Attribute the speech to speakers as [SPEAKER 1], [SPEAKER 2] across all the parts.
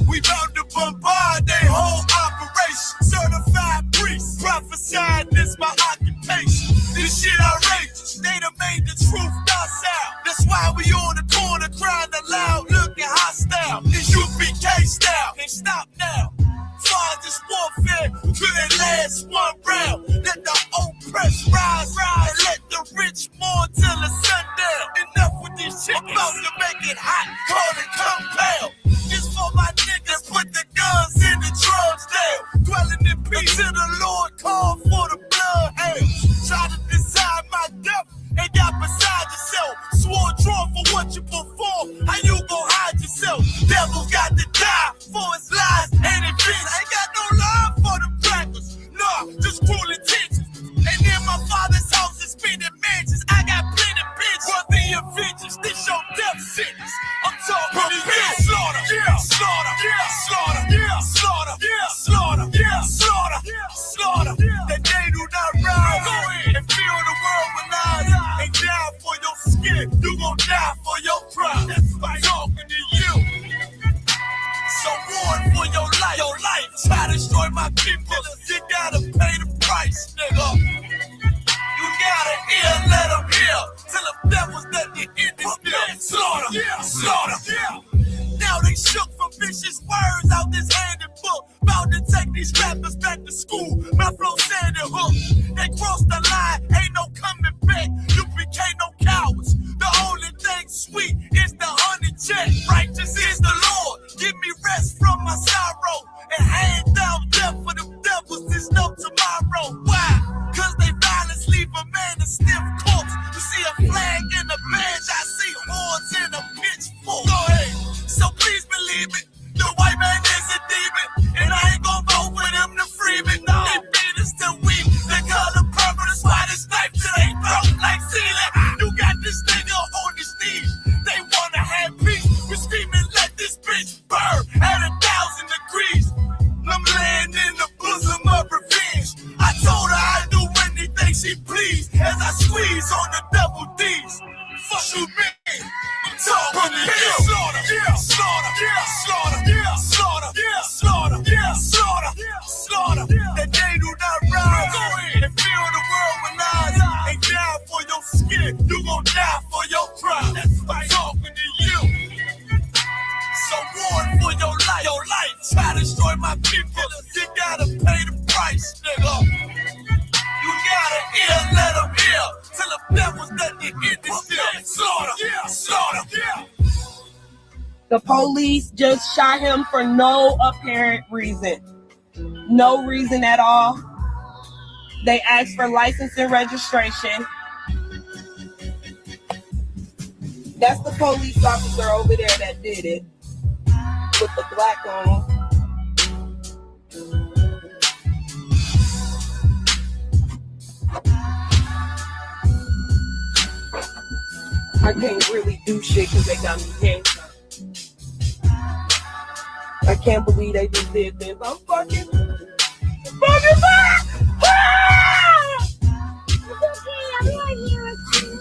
[SPEAKER 1] We bound to bombard their whole operation. Certified priest, prophesied this my occupation. This shit outrageous. They done made the truth docile. That's why we on the corner crying aloud, looking hostile. It's UPK style. Can't stop now. Farthest warfare couldn't last one round. Let the oppressed rise, and let the rich mourn till the sundown. Enough with this shit, about to make it hot, call it compound. This for my niggas, put the guns in the drums down. Dwelling in peace till the Lord called for the bloodhounds. Try to decide my death and got beside yourself. Swore drawn for what you perform. How you gon' hide yourself? Devil's got to die for his lies and his bitch. Ain't got no love for the crackers. Nah, just cruel intentions. And in my father's house is spinning mansions. I got plenty bitch for the Avengers. This your death sentence. I'm talking to you. Slaughter, yeah, slaughter, yeah, slaughter, yeah, slaughter, yeah, slaughter, yeah, slaughter, yeah, slaughter. That they do not rise and fill the world with lies. And die for your skin. You gon' die for your pride. That's why I'm talking to you. So warn for your life. Your life. Try to destroy my people. You gotta pay the price, nigga. You gotta hear, let them hear. Till the devils that you in this deal. Slaughter, yeah, slaughter, yeah. Now they shook from vicious words out this handbook. About to take these rappers back to school. My flow said it hook. They crossed the line, ain't no coming back. You became no cowards. The only thing sweet is the honey check. Righteous is the Lord. Give me rest from my sorrow. And hand down death for the devils. There's no tomorrow. Why? Cause they violence leave a man a stiff corpse. You see a flag in the bench. I see horns in a pitchfork. Go ahead. So please believe it. The white man is a demon. And I ain't gon' vote for them to free me. No. They beat us till we. They color purple. That's why they snipe till they throat like ceiling. You got this nigga on his knees. They wanna have peace. We're screaming, let this bitch burn at 1,000 degrees. I'm laying in the bosom of revenge. I told her I'd do anything she pleased as I squeeze on the double D's. Fuck you, man. I'm talking to you. Slaughter, yeah, slaughter, yeah, slaughter, yeah, slaughter, yeah, slaughter, yeah, slaughter, yeah, slaughter. That they do not rise and fill the world with lies and die for your skin. You gon' die for your pride. That's why I'm talking to you. So warn for your life. Your life. Try to destroy my people. You gotta pay the price, nigga. You gotta hear, let them hear. Till the devils that you in this deal. Slaughter, yeah, slaughter, yeah.
[SPEAKER 2] The police just shot him for no apparent reason. No reason at all. They asked for license and registration. That's the police officer over there that did it. With the black on. I can't really do shit because they got me handcuffed. I can't believe they just did this. I'm fucking back! Ah!
[SPEAKER 3] It's okay, I'm right here with you.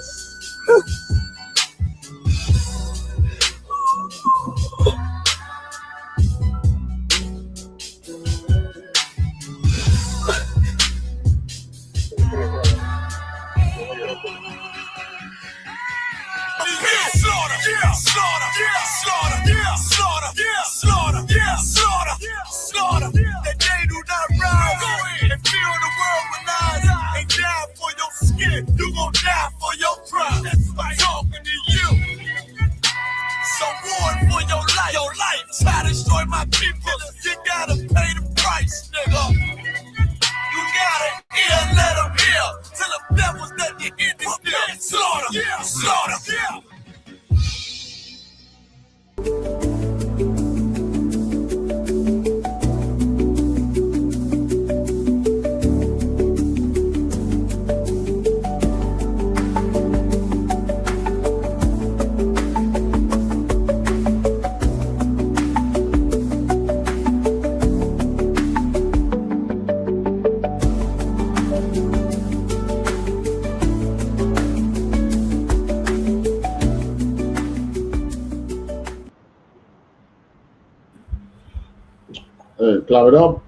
[SPEAKER 1] Slaughter, yeah, slaughter, yeah, slaughter, yeah, slaughter, yeah, slaughter, yeah, slaughter, yeah, slaughter. That they do not rise and fill the world with lies and die for your skin. You gon' die for your pride. That's why I'm talking to you. So warn for your life. Your life. Try to destroy my people. You gotta pay the price, nigga. You gotta hear, let them hear. Till the devils that you in this deal. Slaughter, yeah, slaughter, yeah.
[SPEAKER 4] Clap it up.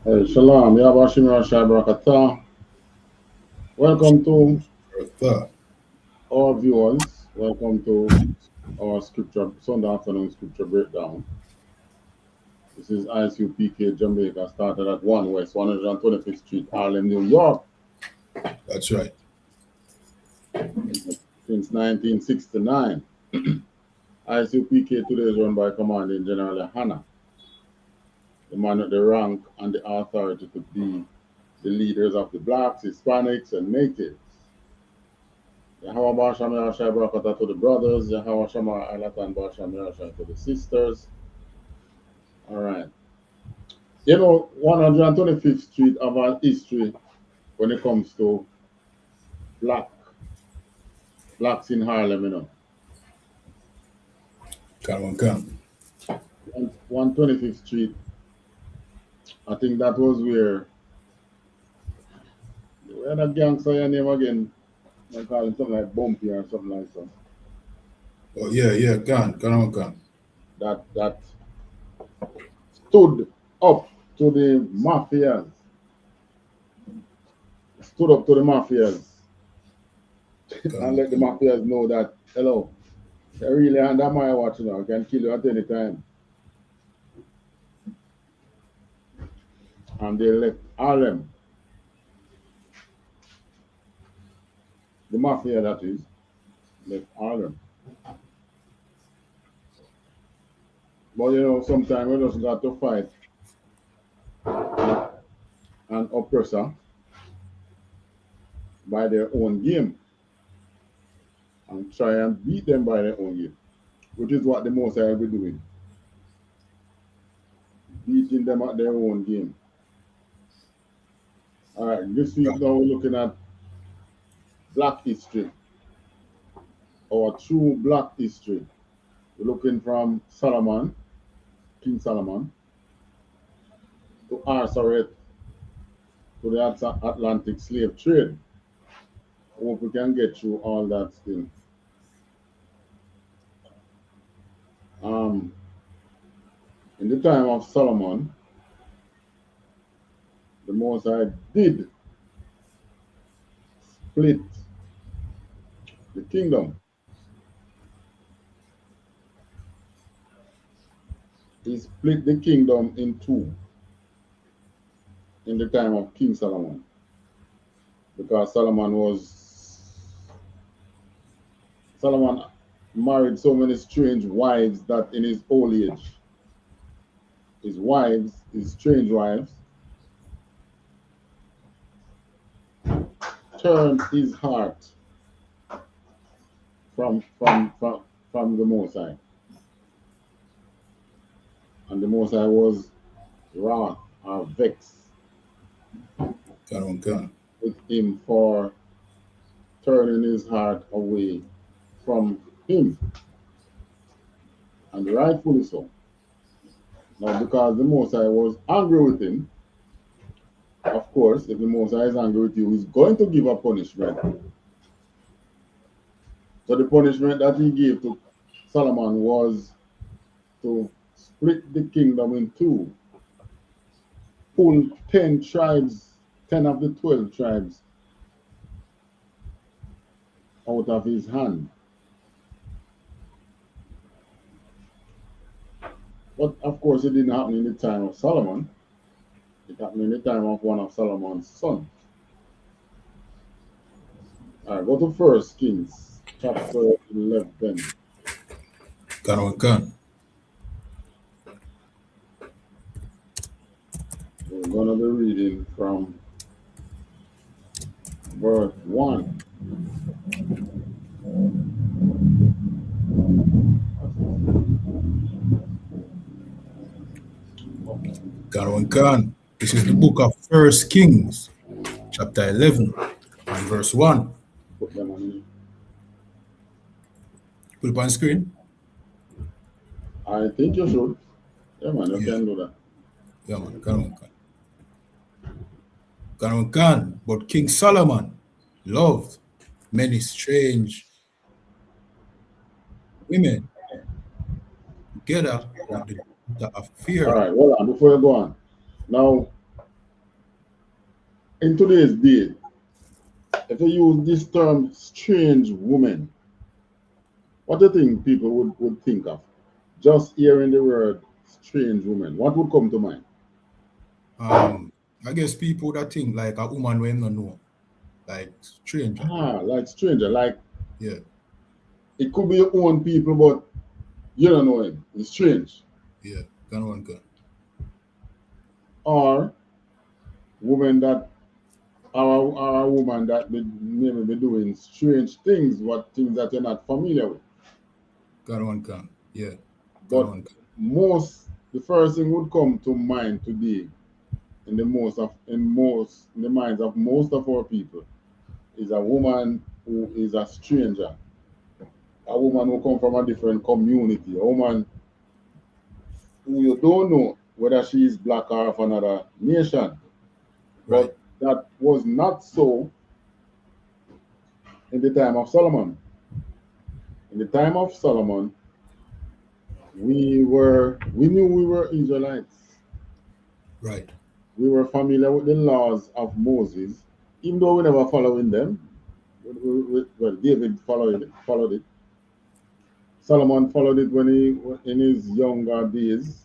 [SPEAKER 4] Hey, Shalom, Yabashim Rashai Barakatah. Welcome to our viewers. Welcome to our Sunday afternoon scripture breakdown. This is ISUPK Jamaica, started at 1 West 125th Street, Harlem, New York.
[SPEAKER 5] That's right.
[SPEAKER 4] Since 1969. ISUPK today is run by Commanding General YAHANNA, the man with the rank and the authority to be the leaders of the blacks, Hispanics, and natives. Yahweh Basham Yashai Barakatah to the brothers, Yahweh Shama Alatan Basham Yashai to the sisters. All right. You know, 125th Street of our history when it comes to blacks in Harlem, you know.
[SPEAKER 5] Come.
[SPEAKER 4] 125th Street, I think that was where that gangster name again. I call him something like Bumpy or something like that.
[SPEAKER 5] Oh yeah, come.
[SPEAKER 4] That stood up to the mafias. Stood up to the mafias. And let the mafias know that, hello, they're really under my watch now. I can kill you at any time. And they left Harlem. The mafia, that is, left Harlem. But you know, sometimes we just got to fight an oppressor by their own game and try and beat them by their own game, which is what the Most High will be doing. Beating them at their own game. All right, this week now we're looking at Black history, or true Black history. We're looking from Solomon, King Solomon, to Arsaret, to the Atlantic slave trade. Hope we can get through all that still. In the time of Solomon, the Most High did split the kingdom. He split the kingdom in two in the time of King Solomon, because Solomon married so many strange wives that in his old age, his strange wives, turned his heart from the Most High. And the Most High was wrath or vexed with him for turning his heart away from him. And rightfully so. Now, because the Most High was angry with him, of course, if the Most High is angry with you, he's going to give a punishment. So the punishment that he gave to Solomon was to split the kingdom in two, pull 10 tribes, 10 of the 12 tribes out of his hand. But of course, it didn't happen in the time of Solomon. It happened in the time of one of Solomon's sons. All right, go to 1 Kings, chapter 11.
[SPEAKER 5] Come.
[SPEAKER 4] We're going to be reading from verse 1.
[SPEAKER 5] Come. This is the book of 1 Kings, chapter 11, and verse 1.
[SPEAKER 4] Put them on.
[SPEAKER 5] Put it on screen.
[SPEAKER 4] I think you should. Yeah, man, you can do that.
[SPEAKER 5] Yeah, man, Can. But King Solomon loved many strange women together with the daughter of
[SPEAKER 4] All
[SPEAKER 5] Pharaoh.
[SPEAKER 4] right, hold on, before you go on. Now, in today's day, if you use this term strange woman, what do you think people would think of? Just hearing the word strange woman, what would come to mind?
[SPEAKER 5] I guess people that think like a woman when no know, like stranger.
[SPEAKER 4] Ah, like stranger, like
[SPEAKER 5] Yeah,
[SPEAKER 4] it could be your own people, but you don't know him. It's strange.
[SPEAKER 5] yeah, gun one gun.
[SPEAKER 4] Or women that are a woman that maybe be doing strange things, what things that you're not familiar with.
[SPEAKER 5] Gun one gun. Yeah, gun
[SPEAKER 4] But
[SPEAKER 5] one gun.
[SPEAKER 4] the first thing would come to mind today in the minds of most of our people is a woman who is a stranger, a woman who come from a different community, a woman who you don't know whether she is black or of another nation.
[SPEAKER 5] Right.
[SPEAKER 4] But that was not so in the time of Solomon. In the time of Solomon, we knew we were Israelites.
[SPEAKER 5] Right.
[SPEAKER 4] We were familiar with the laws of Moses, even though we never following them. Well, David followed it. Solomon followed it when he in his younger days.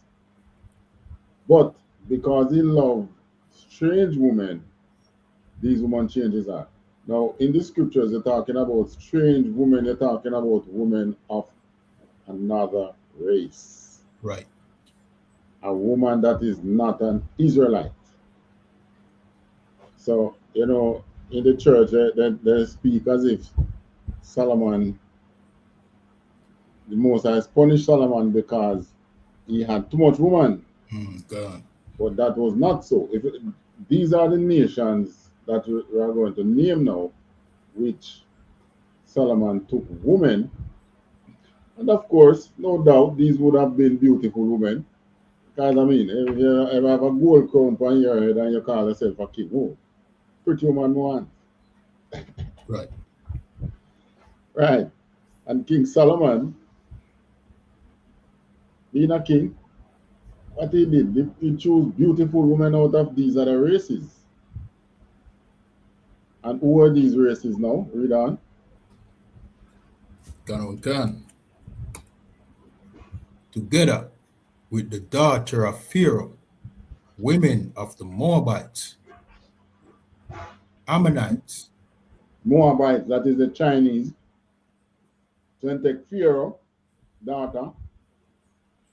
[SPEAKER 4] But because he loved strange women, these women changed his heart. Now, in the scriptures, you're talking about strange women, you're talking about women of another race.
[SPEAKER 5] Right.
[SPEAKER 4] A woman that is not an Israelite. So, in the church, they speak as if Solomon, the Most High punished Solomon because he had too much woman.
[SPEAKER 5] Gun.
[SPEAKER 4] But that was not so. These are the nations that we are going to name now, which Solomon took women. And of course, no doubt, these would have been beautiful women. Because, I mean, if you ever have a gold crown on your head and you call yourself a king, oh, pretty woman one.
[SPEAKER 5] Right.
[SPEAKER 4] Right. And King Solomon, being a king, what he did, he chose beautiful women out of these other races. And who are these races now? Read on.
[SPEAKER 5] Gun one gun. Together with the daughter of Pharaoh, women of the Moabites, Ammonites,
[SPEAKER 4] Moabites, that is the Chinese. So then take Pharaoh, daughter,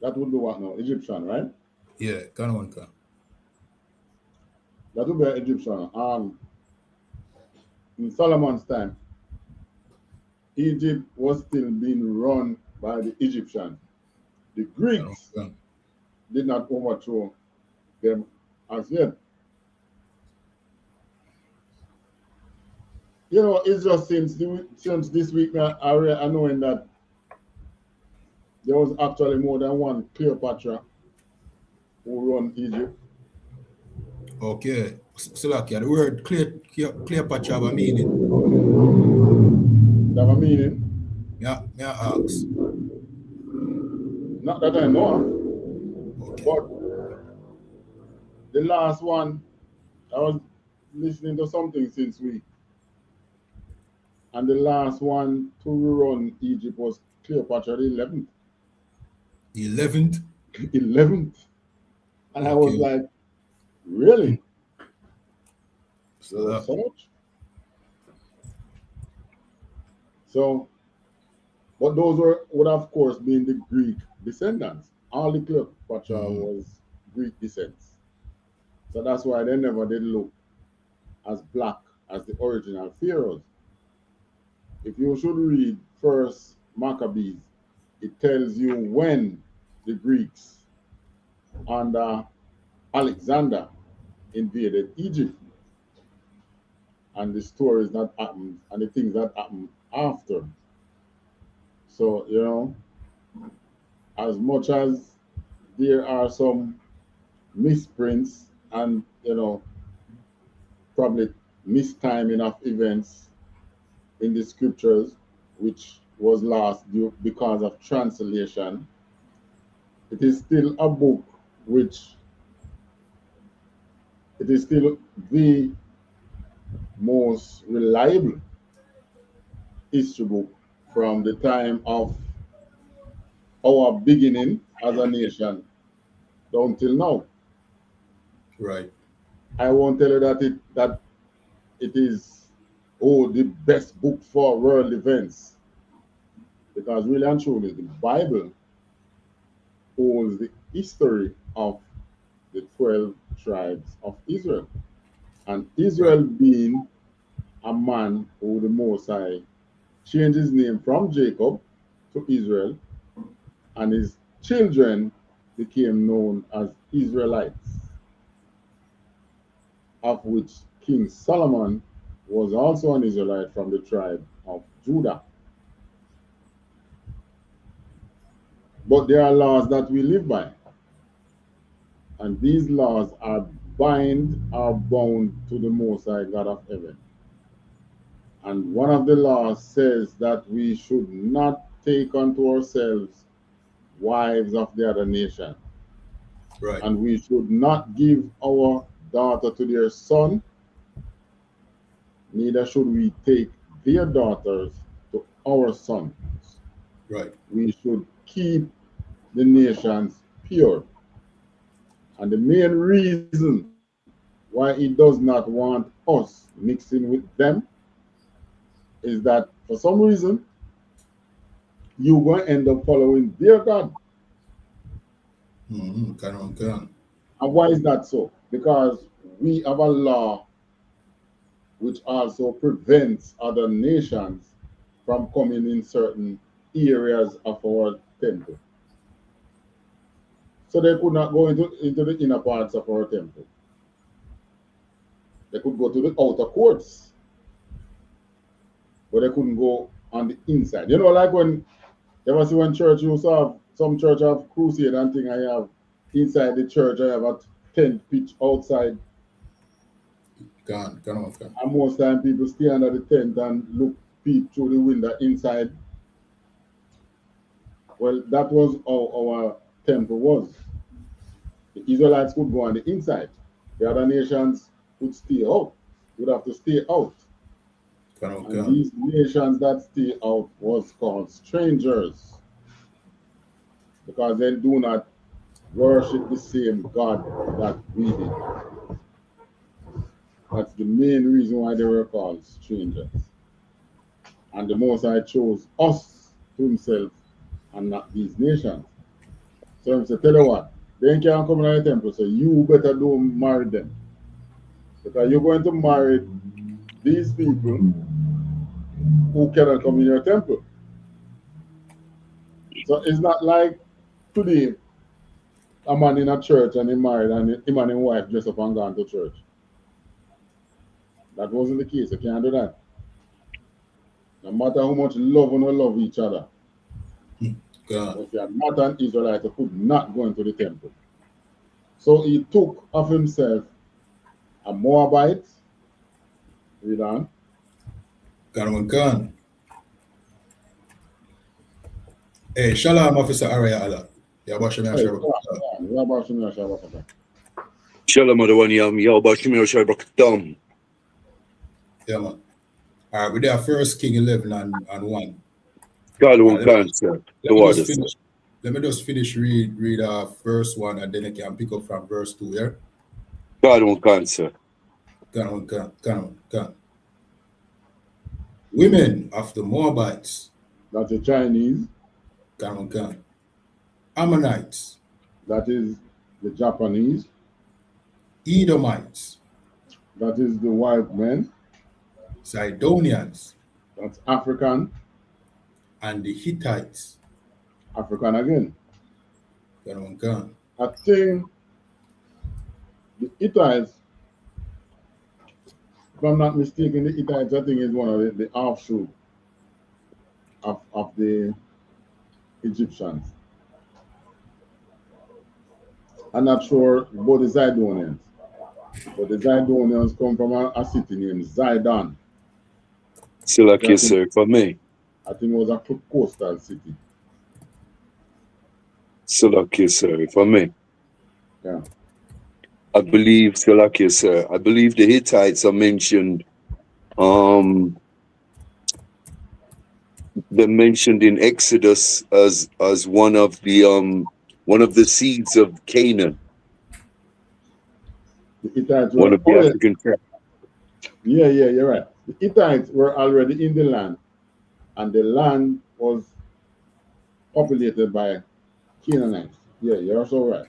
[SPEAKER 4] that would be what now? Egyptian, right?
[SPEAKER 5] yeah, gun one gun.
[SPEAKER 4] That would be an Egyptian. In Solomon's time, Egypt was still being run by the Egyptians. The Greeks
[SPEAKER 5] Gun.
[SPEAKER 4] did not overthrow them as yet. It's just since this week I knowing that there was actually more than one Cleopatra who run Egypt.
[SPEAKER 5] Okay. So like the word Cleopatra have a meaning.
[SPEAKER 4] That have a meaning?
[SPEAKER 5] Yeah, ask.
[SPEAKER 4] Not that I know of.
[SPEAKER 5] Okay.
[SPEAKER 4] But the last one, I was listening to something since week. And the last one to run Egypt was Cleopatra the 11th.
[SPEAKER 5] The 11th.
[SPEAKER 4] 11th. And I was
[SPEAKER 5] Okay.
[SPEAKER 4] like, really?
[SPEAKER 5] So
[SPEAKER 4] So much? So, but those would of course been the Greek descendants. All the Cleopatra was Greek descents. So that's why they never did look as black as the original pharaohs. If you should read First Maccabees, it tells you when the Greeks under Alexander invaded Egypt and the stories that happened and the things that happened after. So, as much as there are some misprints and, probably mistiming of events in the scriptures, which was lost because of translation, it is still a book which it is still the most reliable history book from the time of our beginning as a nation down till now.
[SPEAKER 5] Right.
[SPEAKER 4] I won't tell you that it is the best book for world events, because really and truly the Bible holds the history of the 12 tribes of Israel, and Israel being a man who the Most High changed his name from Jacob to Israel, and his children became known as Israelites, of which King Solomon was also an Israelite from the tribe of Judah. But there are laws that we live by, and these laws are bound to the Most High God of heaven. And one of the laws says that we should not take unto ourselves wives of the other nation.
[SPEAKER 5] Right.
[SPEAKER 4] And we should not give our daughter to their son, neither should we take their daughters to our sons.
[SPEAKER 5] Right.
[SPEAKER 4] We should keep the nations pure. And the main reason why he does not want us mixing with them is that for some reason you're going to end up following their God.
[SPEAKER 5] And
[SPEAKER 4] why is that so? Because we have a law which also prevents other nations from coming in certain areas of our temple. So they could not go into the inner parts of our temple. They could go to the outer courts, but they couldn't go on the inside. You know, like when you ever see when church you have some church have crusade and thing, I have inside the church, I have a tent pitch outside.
[SPEAKER 5] And
[SPEAKER 4] most time people stay under the tent and look peep through the window inside. Well, that was how our temple was. The Israelites could go on the inside. The other nations would stay out. Would have to stay out. And these nations that stay out was called strangers, because they do not worship the same God that we did. That's the main reason why they were called strangers. And the Most High chose us to himself and not these nations. So he said, tell you what, they can't come in the temple, so you better don't marry them. Because you're going to marry these people who cannot come in your temple. So it's not like today, a man in a church and he married and him and his wife dress up and gone to church. That wasn't the case. You can't do that. No matter how much love and love each other. If you are not an Israelite, you could not go into the temple. So he took of himself a Moabite. Read on.
[SPEAKER 5] Hey, Shalom, Officer Araya Allah.
[SPEAKER 6] Shalom, Adawani,
[SPEAKER 5] yeah, man. All right, we're there first King 11 and 1.
[SPEAKER 6] God won't cancel.
[SPEAKER 5] Let me just finish read verse 1 and then I can pick up from verse 2, yeah?
[SPEAKER 6] God won't cancel.
[SPEAKER 5] Women of the Moabites.
[SPEAKER 4] That's the Chinese.
[SPEAKER 5] Ammonites.
[SPEAKER 4] That is the Japanese.
[SPEAKER 5] Edomites.
[SPEAKER 4] That is the white men.
[SPEAKER 5] Sidonians.
[SPEAKER 4] That's African.
[SPEAKER 5] And the Hittites.
[SPEAKER 4] African again. I think the Hittites, if I'm not mistaken, the Hittites, I think, is one of the offshoot of the Egyptians. I'm not sure about the Zidonians, but the Zidonians come from a city named Zidon.
[SPEAKER 6] Still a kiss, sir, for me.
[SPEAKER 4] I think it was a coastal city.
[SPEAKER 6] Salakia, sir, if I may.
[SPEAKER 4] Yeah.
[SPEAKER 6] I believe, Salakia, sir, I believe the Hittites are mentioned, they're mentioned in Exodus as one of the seeds of Canaan,
[SPEAKER 4] The Hittites
[SPEAKER 6] one
[SPEAKER 4] were,
[SPEAKER 6] of the African tribes.
[SPEAKER 4] yeah, you're right. The Hittites were already in the land, and the land was populated by Canaanites. Yeah, you're so right.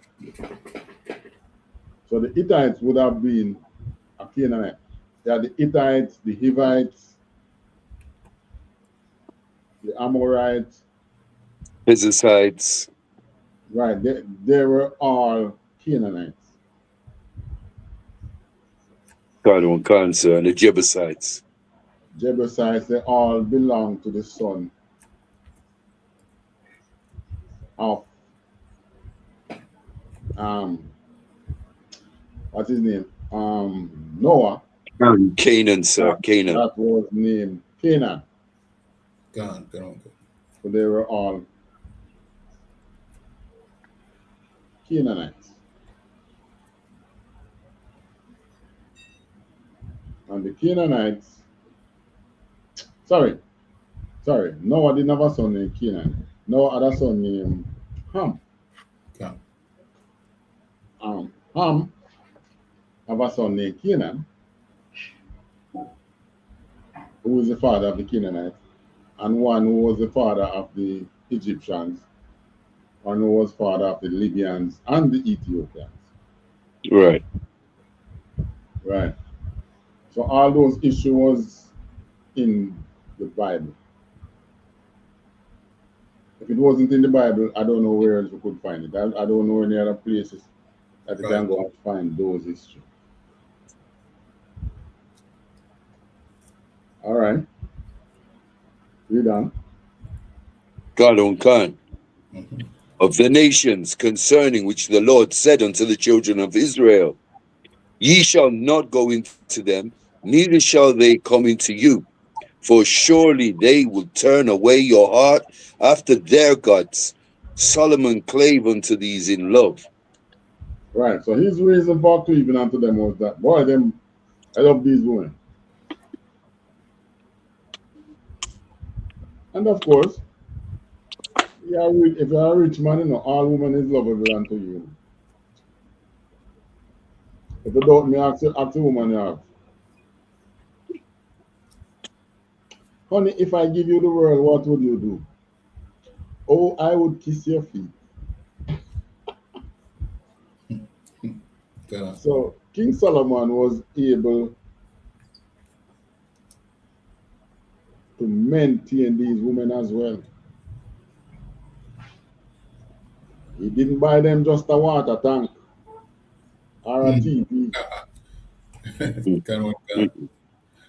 [SPEAKER 4] So the Hittites would have been a Canaanite. They are the Hittites, the Hivites, the Amorites.
[SPEAKER 6] Perizzites.
[SPEAKER 4] Right, they were all Canaanites.
[SPEAKER 6] God on cancer, and the Jebusites.
[SPEAKER 4] Jebusites, they all belong to the son of what's his name? Noah.
[SPEAKER 6] Canaan, sir, Canaan.
[SPEAKER 4] That was named Canaan.
[SPEAKER 5] Gone.
[SPEAKER 4] So they were all Canaanites. And the Canaanites, sorry, Noah didn't have a son named Canaan. Noah had a son named Ham.
[SPEAKER 5] Yeah.
[SPEAKER 4] Ham have a son named Canaan, who was the father of the Canaanites, and one who was the father of the Egyptians, one who was father of the Libyans and the Ethiopians.
[SPEAKER 6] Right.
[SPEAKER 4] Right. So all those issues was in the Bible. If it wasn't in the Bible, I don't know where else we could find it. I don't know any other places that you can go and find those issues. All right. Read on.
[SPEAKER 6] God on can. Of the nations concerning which the Lord said unto the children of Israel, ye shall not go into them, neither shall they come into you. For surely they will turn away your heart after their gods. Solomon clave unto these in love.
[SPEAKER 4] Right. So his reason for cleaving unto them was that, boy, I love these women. And of course, if you're a rich man, you know, all women is lovable unto you. If you don't, me ask a woman, you have. Honey, if I give you the world, what would you do? Oh, I would kiss your feet. So King Solomon was able to maintain these women as well. He didn't buy them just a water tank or a TV.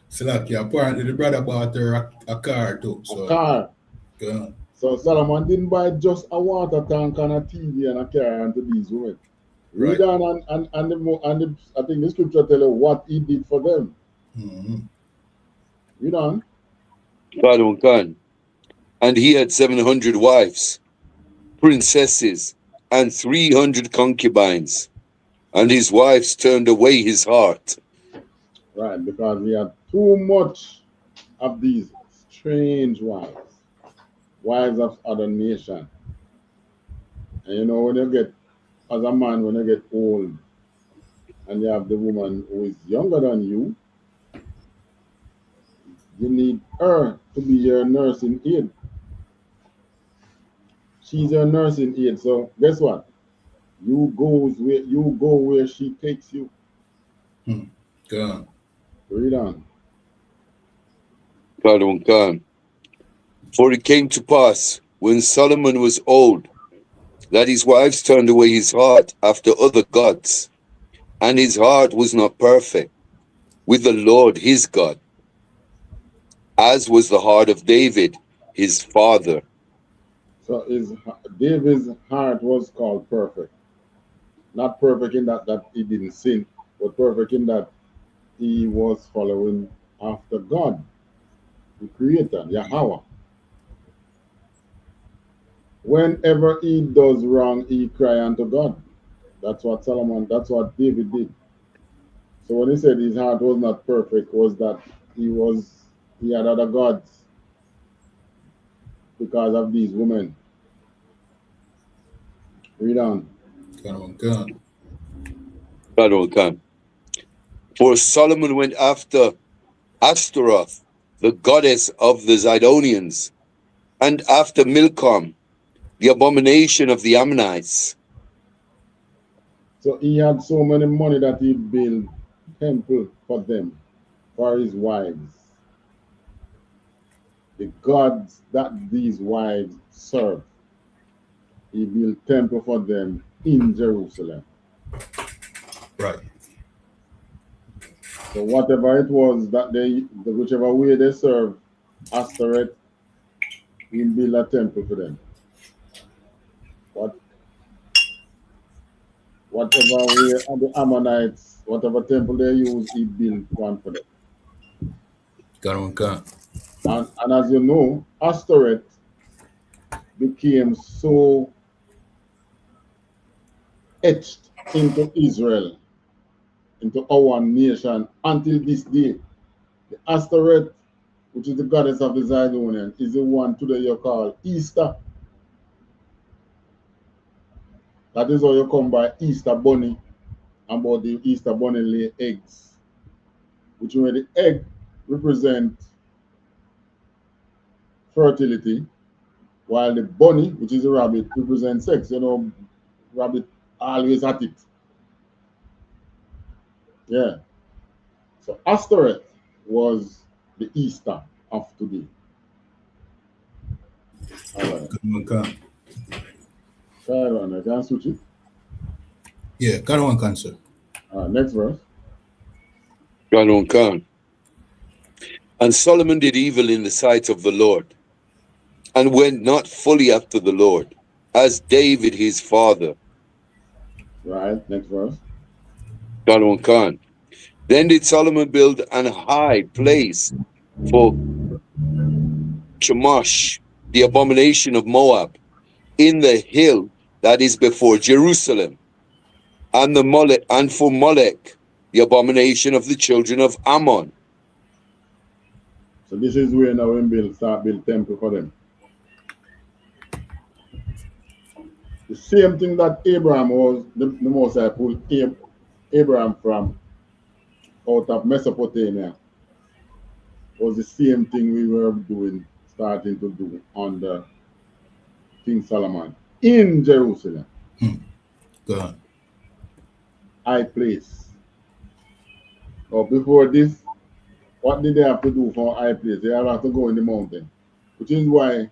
[SPEAKER 5] Slacky, apparently the brother bought her a car too. So.
[SPEAKER 4] A car.
[SPEAKER 5] Yeah.
[SPEAKER 4] So Solomon didn't buy just a water tank and a TV and a car unto these women. Read on and I think the scripture tell you what he did for them. Read on.
[SPEAKER 6] God on can. And he had 700 wives, princesses, and 300 concubines. And his wives turned away his heart.
[SPEAKER 4] Right, because he had too much of these strange wives of other nations. And you know, when you get, as a man, when you get old, and you have the woman who is younger than you need her to be your nursing aid. She's your nursing aid. So guess what? You go where she takes you.
[SPEAKER 5] Go.
[SPEAKER 4] Read on.
[SPEAKER 6] God on can. For it came to pass, when Solomon was old, that his wives turned away his heart after other gods, and his heart was not perfect with the Lord his God, as was the heart of David, his father.
[SPEAKER 4] So David's heart was called perfect. Not perfect in that he didn't sin, but perfect in that he was following after God, the Creator, Yahweh. Whenever he does wrong, he cry unto God. That's what David did. So when he said his heart was not perfect, was that he had other gods because of these women. Read on.
[SPEAKER 5] God.
[SPEAKER 6] For Solomon went after Ashtaroth, the goddess of the Zidonians, and after Milcom, the abomination of the Ammonites.
[SPEAKER 4] So he had so many money that he built temple for them, for his wives. The gods that these wives serve. He built temple for them in Jerusalem.
[SPEAKER 5] Right.
[SPEAKER 4] So whatever it was that whichever way they serve Ashtoreth, he built a temple for them. Whatever way the Ammonites, whatever temple they use, he built one for them.
[SPEAKER 5] God.
[SPEAKER 4] And as you know, Ashtoreth became so etched into Israel, into our nation, until this day. The Ashtoreth, which is the goddess of the Zidonian, is the one today you call Easter. That is how you come by Easter bunny, about the Easter bunny lay eggs, which where the egg represent fertility, while the bunny, which is a rabbit, represents sex. You know, rabbit always at it. Yeah. So Ashtoreth was the Easter of today. All right.
[SPEAKER 5] God.
[SPEAKER 4] Try one. I can switch it.
[SPEAKER 5] Yeah, God can, sir.
[SPEAKER 4] Next verse.
[SPEAKER 6] And Solomon did evil in the sight of the Lord, and went not fully after the Lord, as David his father.
[SPEAKER 4] Right, next verse.
[SPEAKER 6] Then did Solomon build an high place for Chemosh, the abomination of Moab, in the hill that is before Jerusalem, and for Molech, the abomination of the children of Ammon.
[SPEAKER 4] So this is where now we start build temple for them. The same thing that Abraham was, the most I pulled Abraham from out of Mesopotamia, was the same thing we were starting to do under King Solomon in Jerusalem.
[SPEAKER 5] God.
[SPEAKER 4] High place. But before this, what did they have to do for high place? They have to go in the mountain, which is why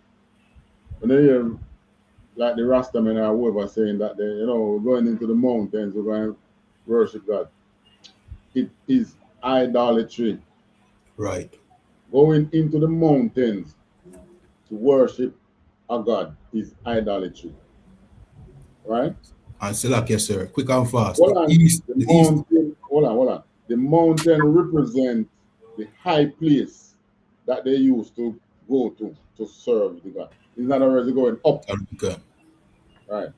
[SPEAKER 4] when they hear like the Rastaman or whoever saying that we're going into the mountains, we're going to worship God. It is idolatry.
[SPEAKER 5] Right.
[SPEAKER 4] Going into the mountains to worship a God is idolatry. Right?
[SPEAKER 5] And select, yes, sir. Quick and fast.
[SPEAKER 4] Hold on. The mountain represents the high place that they used to go to serve the God. In other words, they're going up.
[SPEAKER 5] Okay.
[SPEAKER 4] Right.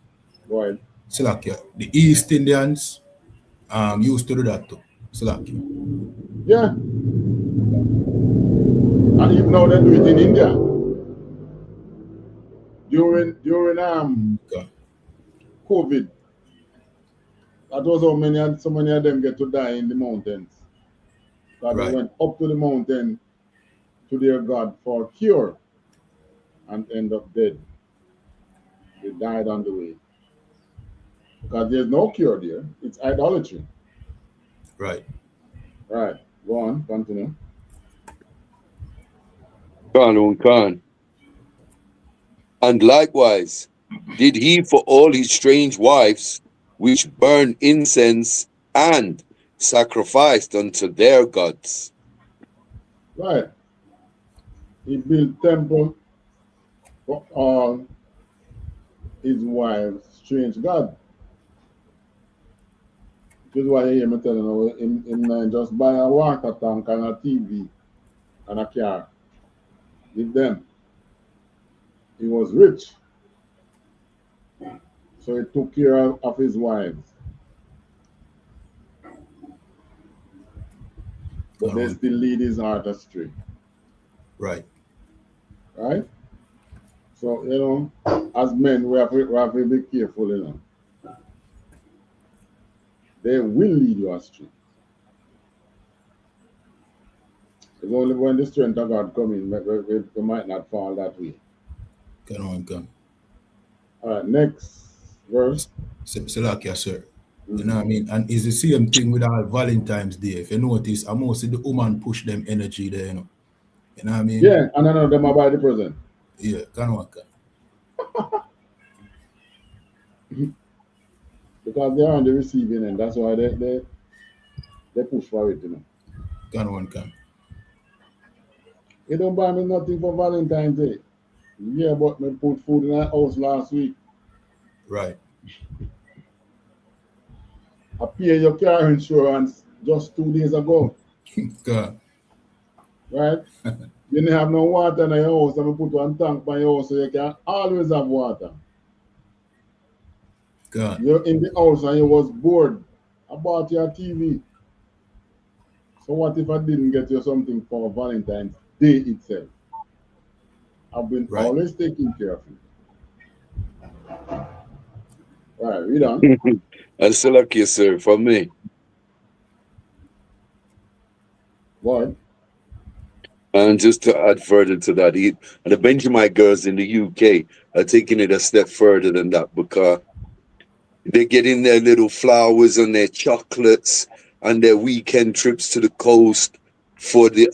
[SPEAKER 4] Go ahead.
[SPEAKER 5] Salakia. The East Indians used to do that too. Salakia.
[SPEAKER 4] Yeah. And even now they do it in India. During COVID. That was how so many of them get to die in the mountains. That They went up to the mountain to their God for cure and end up dead. They died on the way. Because there's no cure there. It's idolatry.
[SPEAKER 5] Right.
[SPEAKER 4] Right. Go on. Continue.
[SPEAKER 6] And likewise did he for all his strange wives, which burned incense and sacrificed unto their gods.
[SPEAKER 4] Right. He built temple for all his wives' strange God. This is why you hear me telling you, him just buy a water tank and a TV and a car. With them. He was rich. So he took care of his wives. But they still lead his heart astray.
[SPEAKER 5] Right.
[SPEAKER 4] Right? So, you know, as men, we have to be careful, you know. They will lead you astray. It's only when the strength of God comes in, we might not fall that way.
[SPEAKER 5] Come.
[SPEAKER 4] All right, next verse.
[SPEAKER 5] Salakia, sir. You know what I mean? And it's the same thing with our Valentine's Day. If you notice, I mostly the woman push them energy there, you know. You know what I mean?
[SPEAKER 4] Yeah, and I know them about the present.
[SPEAKER 5] Yeah,
[SPEAKER 4] Because they're on the receiving end. That's why they push for it, you know.
[SPEAKER 5] Can.
[SPEAKER 4] You don't buy me nothing for Valentine's Day. Yeah, but me put food in that house last week.
[SPEAKER 5] Right.
[SPEAKER 4] I paid your car insurance just 2 days ago.
[SPEAKER 5] God.
[SPEAKER 4] Right? You didn't have no water in your house, and we put one tank by your house so you can always have water.
[SPEAKER 5] God.
[SPEAKER 4] You're in the house and you was bored. I bought you a TV. So what if I didn't get you something for Valentine's Day itself? I've been always taking care of you. Right, read on.
[SPEAKER 6] And Salakia, sir, for me.
[SPEAKER 4] What?
[SPEAKER 6] And just to add further to that, the Benjamite girls in the UK are taking it a step further than that, because they're getting their little flowers and their chocolates and their weekend trips to the coast for the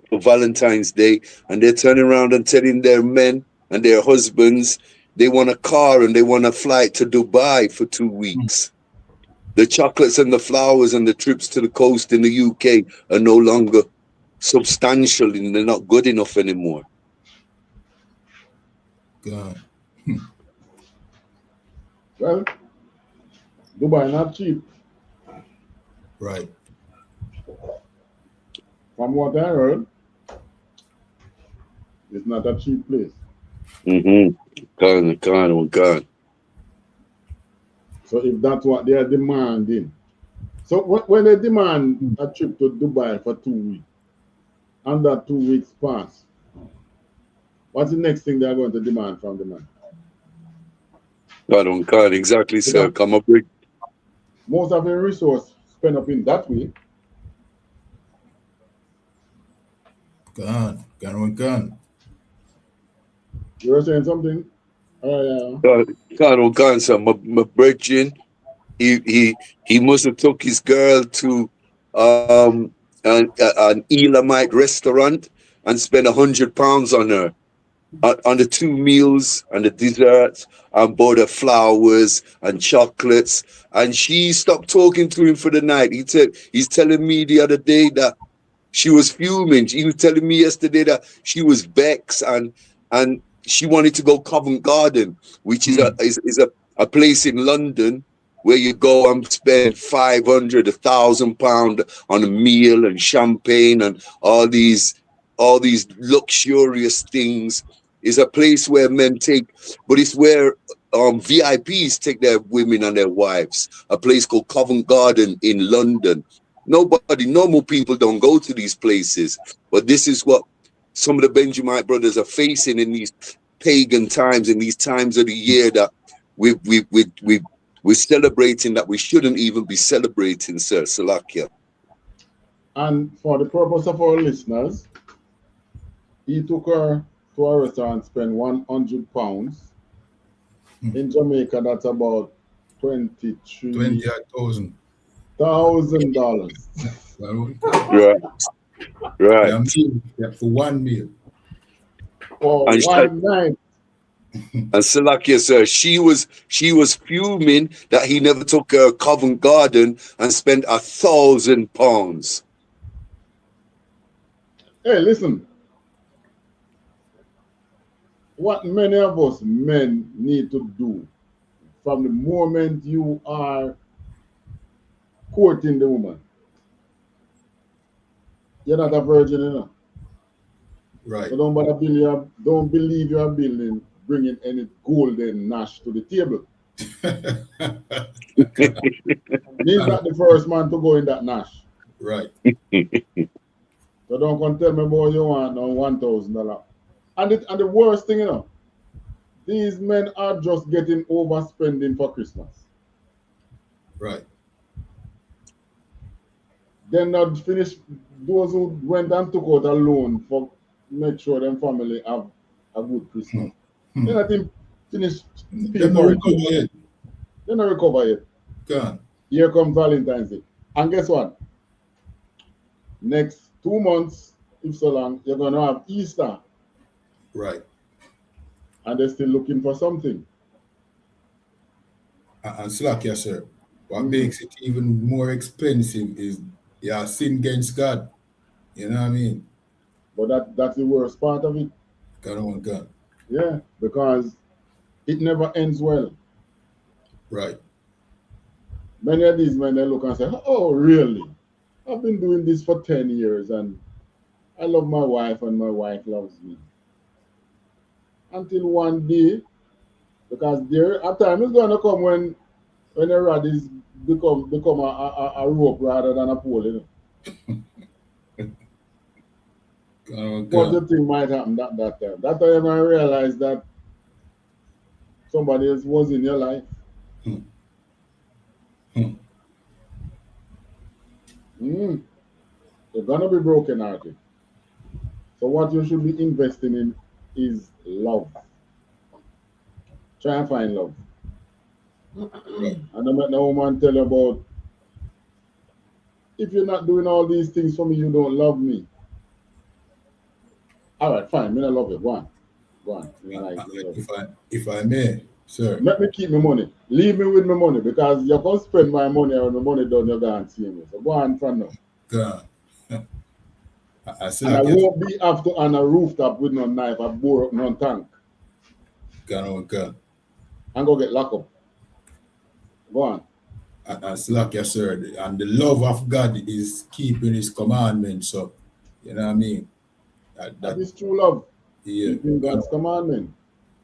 [SPEAKER 6] for Valentine's Day, and they're turning around and telling their men and their husbands they want a car and they want a flight to Dubai for 2 weeks. The chocolates and the flowers and the trips to the coast in the UK are no longer substantial and they're not good enough anymore.
[SPEAKER 5] God.
[SPEAKER 4] Well, Dubai not cheap.
[SPEAKER 5] Right.
[SPEAKER 4] From what I heard, it's not a cheap place.
[SPEAKER 6] God.
[SPEAKER 4] So if that's what they are demanding. So when they demand a trip to Dubai for 2 weeks, and that 2 weeks pass, what's the next thing they're going to demand from the man?
[SPEAKER 6] God, exactly, sir. Come up with
[SPEAKER 4] most of the resource spent up in that way.
[SPEAKER 5] God.
[SPEAKER 4] You were saying something?
[SPEAKER 6] God, sir. My brethren, he must have took his girl to an Elamite restaurant and spent £100 on her. On the 2 meals and the desserts, and bought her flowers and chocolates, and she stopped talking to him for the night. He's telling me the other day that she was fuming. He was telling me yesterday that she was vexed and she wanted to go Covent Garden, which is a place in London where you go and spend £500, £1,000 on a meal and champagne and all these luxurious things. Is a place where men but it's where VIPs take their women and their wives. A place called Covent Garden in London. Normal people don't go to these places, but this is what some of the Benjamite brothers are facing in these pagan times, in these times of the year that we're celebrating that we shouldn't even be celebrating, sir. Salakia.
[SPEAKER 4] And for the purpose of our listeners, he took her to a restaurant, spent £100. In Jamaica, that's about $23,000.
[SPEAKER 6] Right.
[SPEAKER 5] Yeah, for one meal.
[SPEAKER 4] For one night.
[SPEAKER 6] And Salakia, sir, she was fuming that he never took her Covent Garden and spent £1,000.
[SPEAKER 4] Hey, listen. What many of us men need to do from the moment you are courting the woman. You're not a virgin, you know.
[SPEAKER 5] Right.
[SPEAKER 4] So don't believe you're bringing any golden nash to the table. He's not the first man to go in that Nash.
[SPEAKER 5] Right.
[SPEAKER 4] So don't come tell me about you want on $1,000. And the worst thing, you know, these men are just getting overspending for Christmas.
[SPEAKER 5] Right.
[SPEAKER 4] Then not finish those who went and took out a loan for make sure them family have a good Christmas. Then I think finish
[SPEAKER 5] They not recover yet.
[SPEAKER 4] They not recover yet.
[SPEAKER 5] Gone.
[SPEAKER 4] Here comes Valentine's Day. And guess what? Next 2 months, if so long, you're gonna have Easter.
[SPEAKER 5] Right.
[SPEAKER 4] And they're still looking for something.
[SPEAKER 5] And slack, yes, sir. What makes it even more expensive is your sin against God. You know what I mean?
[SPEAKER 4] But that's the worst part of it.
[SPEAKER 5] God on God.
[SPEAKER 4] Yeah, because it never ends well.
[SPEAKER 5] Right.
[SPEAKER 4] Many of these men, they look and say, oh, really? I've been doing this for 10 years and I love my wife and my wife loves me. Until one day, because there a time is going to come when a rod is become a rope rather than a pole. You know? What do you think might happen that time? That time you're going to realize that somebody else was in your life. You're going to be broken-hearted. So what you should be investing in is love. Try and find love. And I met no woman tell you about, if you're not doing all these things for me, you don't love me. All right, fine. I love you. Go on. Go on.
[SPEAKER 5] If I may, sir.
[SPEAKER 4] Let me keep my money. Leave me with my money because you're going to spend my money and the money done, you're going to see me. So go on from now.
[SPEAKER 5] Go on.
[SPEAKER 4] I won't be after on a rooftop with no knife or bore up no tank.
[SPEAKER 5] Go.
[SPEAKER 4] And go get locked up. Go on.
[SPEAKER 5] And slack, yes, sir. And the love of God is keeping his commandments. So, you know what I mean?
[SPEAKER 4] That is true love.
[SPEAKER 5] Yeah.
[SPEAKER 4] Keeping God's commandment.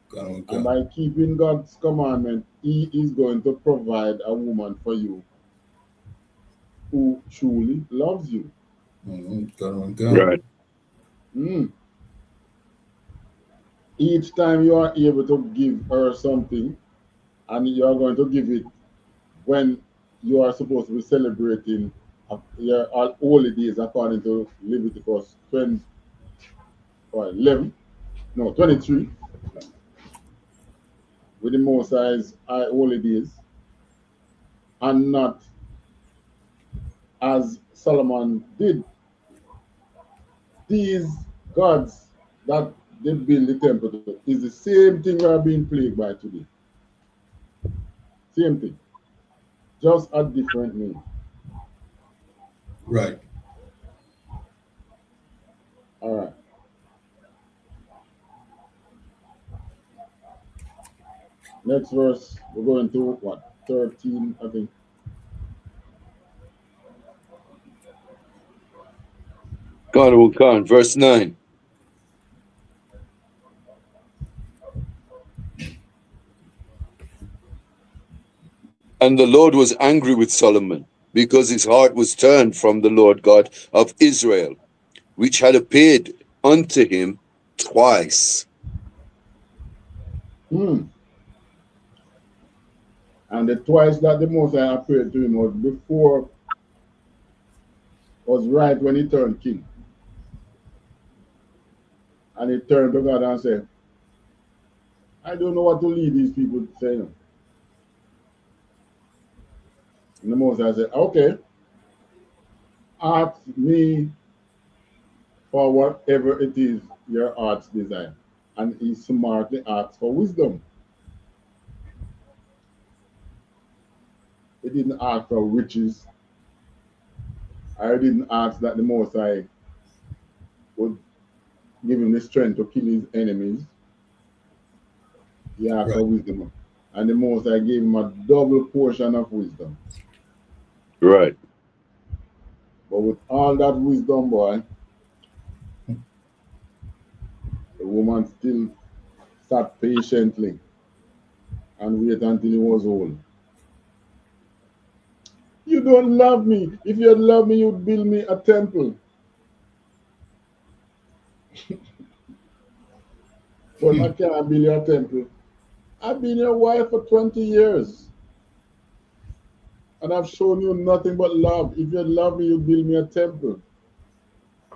[SPEAKER 5] Go.
[SPEAKER 4] And by keeping God's commandment, he is going to provide a woman for you who truly loves you.
[SPEAKER 5] Go.
[SPEAKER 6] Right.
[SPEAKER 4] Each time you are able to give her something, and you are going to give it when you are supposed to be celebrating your holy days according to Leviticus 23, with the Most High's holy days, and not as Solomon did. These gods that they build the temple to is the same thing we are being plagued by today. Same thing. Just a different name.
[SPEAKER 5] Right.
[SPEAKER 4] All right. Next verse, we're going to what? 13, I think.
[SPEAKER 6] God will come. Verse 9. And the Lord was angry with Solomon, because his heart was turned from the Lord God of Israel, which had appeared unto him twice.
[SPEAKER 4] And the twice that the Most High appeared to him was before, was right when he turned king. And he turned to God and said, I don't know what to lead these people to say. And the Most High said, okay, ask me for whatever it is your heart's desire. And he smartly asked for wisdom. He didn't ask for riches. I didn't ask that the Most High would give him the strength to kill his enemies. He asked for wisdom. And the Most High gave him a double portion of wisdom.
[SPEAKER 6] Right.
[SPEAKER 4] But with all that wisdom, boy, the woman still sat patiently and wait until he was old. You don't love me. If you love me, you'd build me a temple. But I can't build you a temple. I've been your wife for 20 years. And I've shown you nothing but love. If you love me, you build me a temple.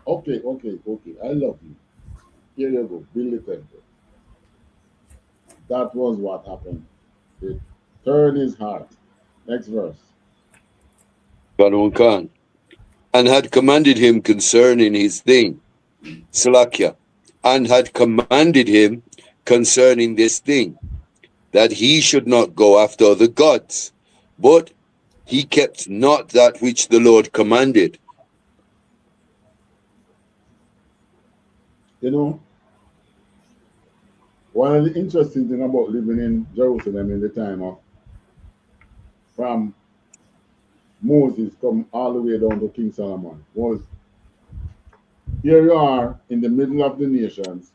[SPEAKER 4] Okay. I love you. Here you go. Build a temple. That was what happened. It turned his heart. Next verse.
[SPEAKER 6] And had commanded him concerning his thing. Salakia. And had commanded him concerning this thing, that he should not go after other gods, but he kept not that which the Lord commanded.
[SPEAKER 4] You know, one of the interesting things about living in Jerusalem in the time of from Moses come all the way down to King Solomon was here you are in the middle of the nations.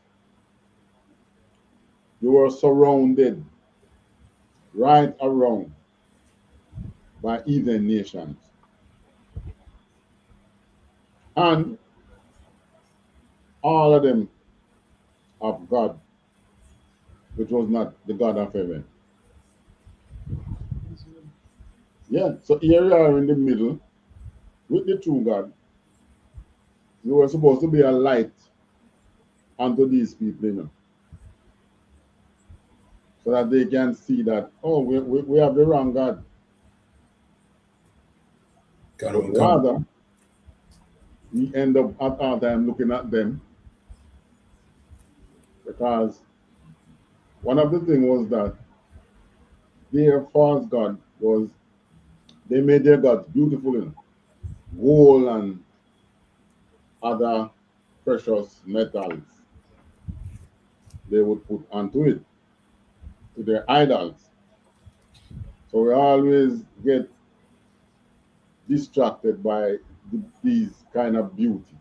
[SPEAKER 4] You were surrounded right around by heathen nations. And all of them of God, which was not the God of heaven. Yeah, so here you are in the middle with the true God. You were supposed to be a light unto these people, you know, so that they can see that, oh, we have the wrong God. But rather, we end up at all time looking at them, because one of the things was that their false God was, they made their gods beautiful, you know, gold and other precious metals they would put onto it, to their idols. So we always get distracted by these kind of beauty.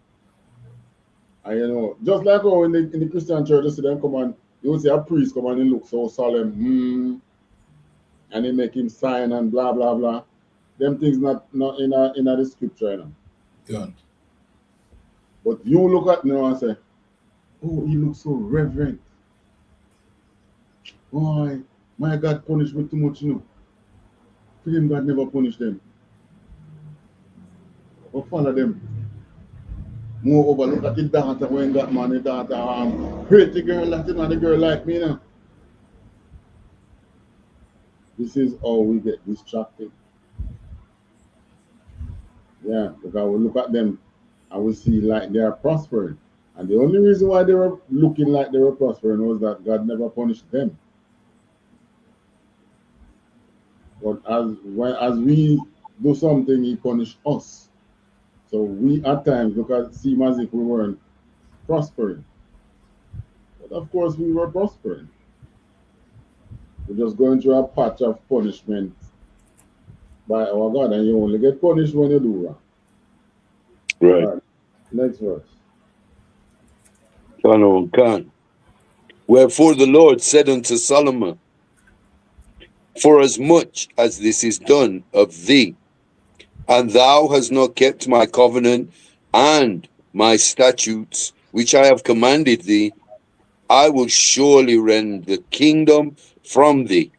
[SPEAKER 4] And you know, just like how in the Christian church, you see them come on, you would see a priest come on and look so solemn, and they make him sign and blah blah blah. Them things not in the scripture, you know.
[SPEAKER 5] Yeah.
[SPEAKER 4] But you look at me and say, oh, he looks so reverent. Boy, my God punished me too much, you know. For him, God never punished them. But follow them. Moreover, look at the daughter when got man, the daughter, pretty girl, that is not a girl like me, you know. This is how we get distracted. Yeah, because we look at them and we see like they are prospering. And the only reason why they were looking like they were prospering was that God never punished them. But as we do something, he punished us. So we at times look at seem as if we weren't prospering. But of course we were prospering. We're just going through a patch of punishment by our God, and you only get punished when you do wrong.
[SPEAKER 6] Right.
[SPEAKER 4] Next verse.
[SPEAKER 6] Wherefore the Lord said unto Solomon, for as much as this is done of thee, and thou hast not kept my covenant and my statutes, which I have commanded thee, I will surely rend the kingdom from thee,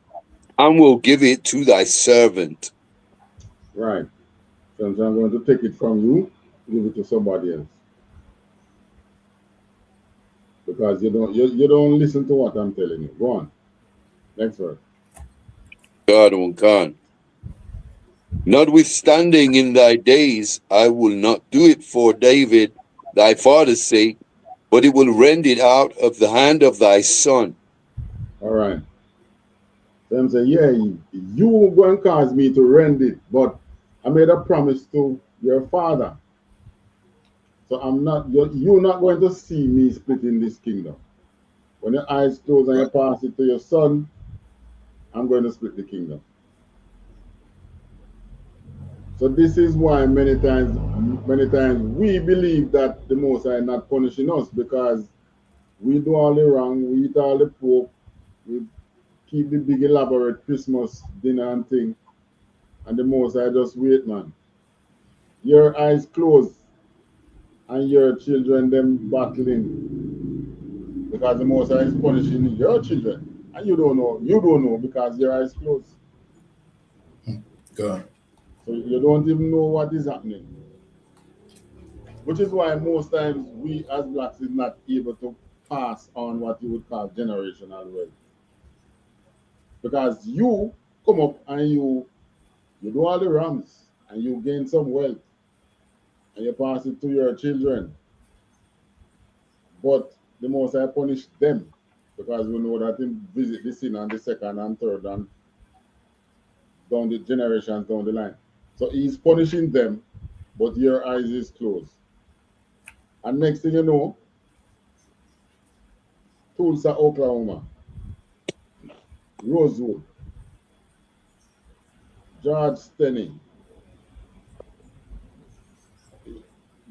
[SPEAKER 6] and will give it to thy servant.
[SPEAKER 4] Right. So I'm going to take it from you, give it to somebody else. Because you don't listen to what I'm telling you. Go on. Next verse.
[SPEAKER 6] God on God. Notwithstanding in thy days, I will not do it for David, thy father's sake, but it will rend it out of the hand of thy son.
[SPEAKER 4] All right. Them say, yeah, you were going to cause me to rend it, but I made a promise to your father. So you're not going to see me splitting this kingdom. When your eyes close and you pass it to your son, I'm going to split the kingdom. So this is why many times we believe that the Most High is not punishing us, because we do all the wrong, we eat all the pork, we keep the big elaborate Christmas dinner and thing. And the most I just wait, man. Your eyes closed and your children them battling because the most I is punishing your children. And you don't know because your eyes closed.
[SPEAKER 5] God.
[SPEAKER 4] So you don't even know what is happening. Which is why most times we as blacks is not able to pass on what you would call generational wealth. Because you come up and you do all the wrongs and you gain some wealth and you pass it to your children. But the most I punish them because we know that him visit the sin on the second and third and down the generations down the line. So he's punishing them, but your eyes is closed. And next thing you know, Tulsa, Oklahoma, Rosewood, George Steny.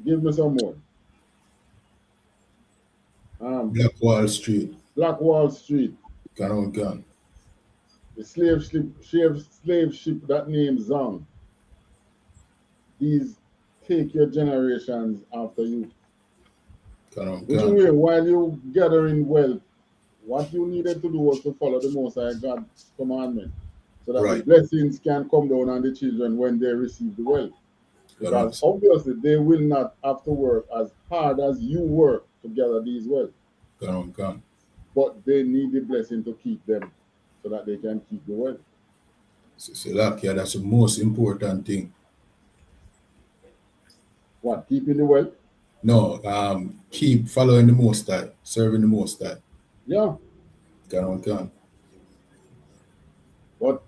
[SPEAKER 4] Give me some more.
[SPEAKER 5] Black Wall Street.
[SPEAKER 4] Black Wall Street.
[SPEAKER 5] Gun.
[SPEAKER 4] The slave ship that name Zong. These take your generations after you. Which way, while you gathering wealth, what you needed to do was to follow the Most High God's commandment, so that the blessings can come down on the children when they receive the wealth. Because obviously they will not have to work as hard as you work to gather these wealth. But they need the blessing to keep them so that they can keep the wealth.
[SPEAKER 5] So that's the most important thing.
[SPEAKER 4] What, keeping the wealth?
[SPEAKER 5] No, keep following the Most High, serving the Most High.
[SPEAKER 4] Yeah. But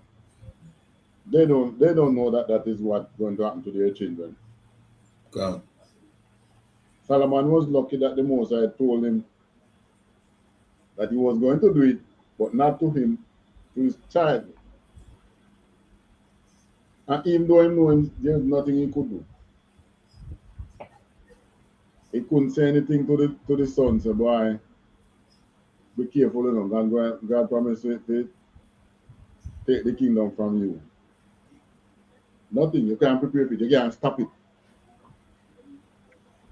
[SPEAKER 4] they don't know that is what's going to happen to their children. Solomon was lucky that the Most High told him that he was going to do it, but not to him, to his child. And even though he knew him, there's nothing he could do. He couldn't say anything to the son, say, boy, be careful, you know, God promised to take the kingdom from you. Nothing, you can't prepare for it, you can't stop it.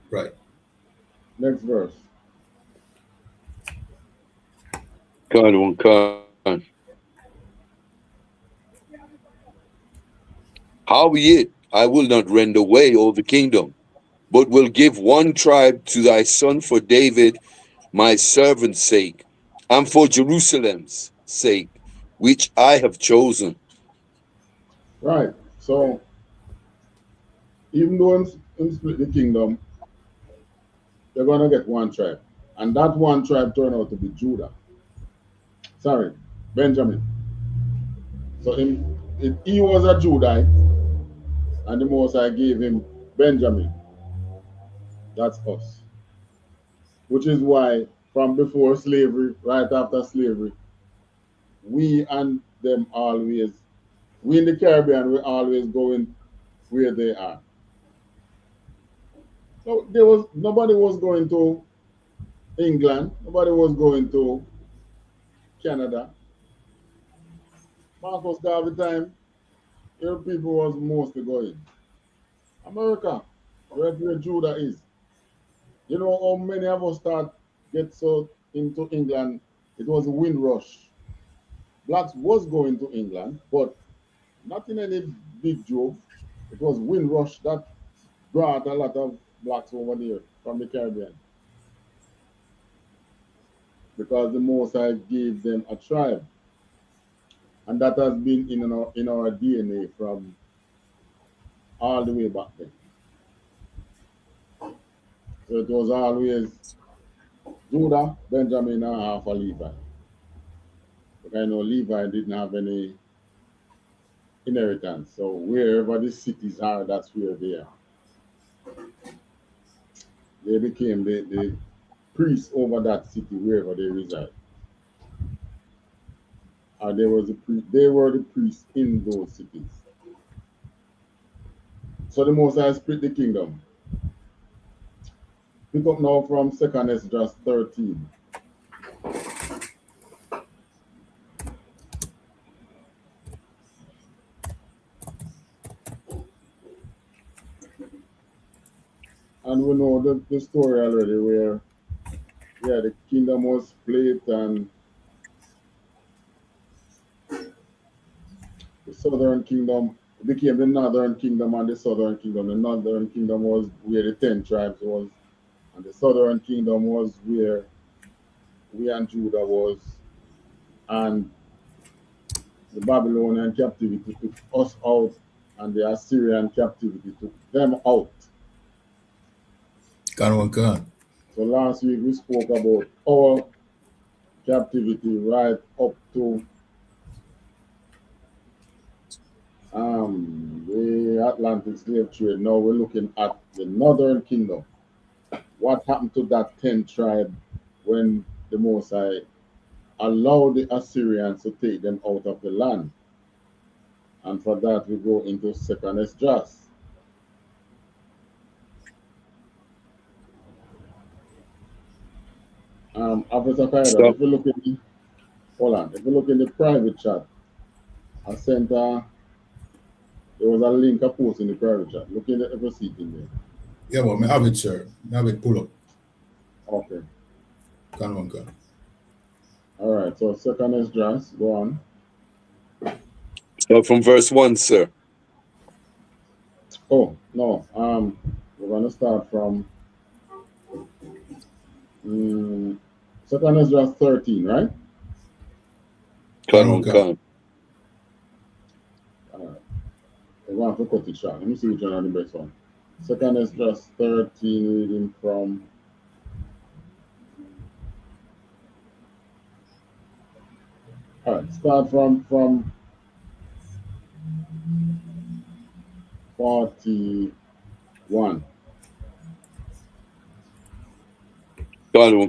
[SPEAKER 5] Right.
[SPEAKER 4] Next verse.
[SPEAKER 6] Howbeit, I will not rend away all the kingdom, but will give one tribe to thy son for David, my servant's sake, and for Jerusalem's sake, which I have chosen.
[SPEAKER 4] Right. So, even though him split the kingdom, they're going to get one tribe. And that one tribe turned out to be Judah. Sorry, Benjamin. So, if he was a Judite, and the Most High gave him Benjamin, that's us. Which is why, from before slavery, right after slavery, we and them always, we in the Caribbean, we're always going where they are. So nobody was going to England, nobody was going to Canada. Marcus Garvey time, your people was mostly going. America, where Judah is. You know how many of us get so into England? It was a wind rush. Blacks was going to England, but not in any big drove. It was wind rush that brought a lot of blacks over there from the Caribbean. Because the Most High gave them a tribe. And that has been in our DNA from all the way back then. So it was always Judah, Benjamin, and half of Levi. Because I know Levi didn't have any inheritance. So wherever the cities are, that's where they are. They became the priests over that city wherever they reside. And they were the priests in those cities. So the Most High split the kingdom. Pick up now from 2 Esdras 13. And we know the story already where, yeah, the kingdom was split and the southern kingdom became the northern kingdom and the southern kingdom. The northern kingdom was where the 10 tribes was, and the southern kingdom was where we and Judah was, and the Babylonian captivity took us out, and the Assyrian captivity took them out. So last week we spoke about our captivity right up to the Atlantic slave trade. Now we're looking at the northern kingdom. What happened to that 10 tribe when the Most High allowed the Assyrians to take them out of the land? And for that we go into 2nd Esdras. Officer Kaida, if you look in, hold on, if you look in the private chat, I sent there was a link I posted in the private chat. Look in the receipt in there.
[SPEAKER 5] Yeah, well, I have it, sir. I have it pull up.
[SPEAKER 4] Okay.
[SPEAKER 5] All
[SPEAKER 4] right, so 2nd Esdras, go on.
[SPEAKER 6] So from verse 1, sir.
[SPEAKER 4] Oh, no. We're going to start from 2nd Esdras 13, right?
[SPEAKER 6] Con.
[SPEAKER 4] We're going to cut it short. Let me see which one is the best one. 2nd Esdras 13, reading from all right, start from 41.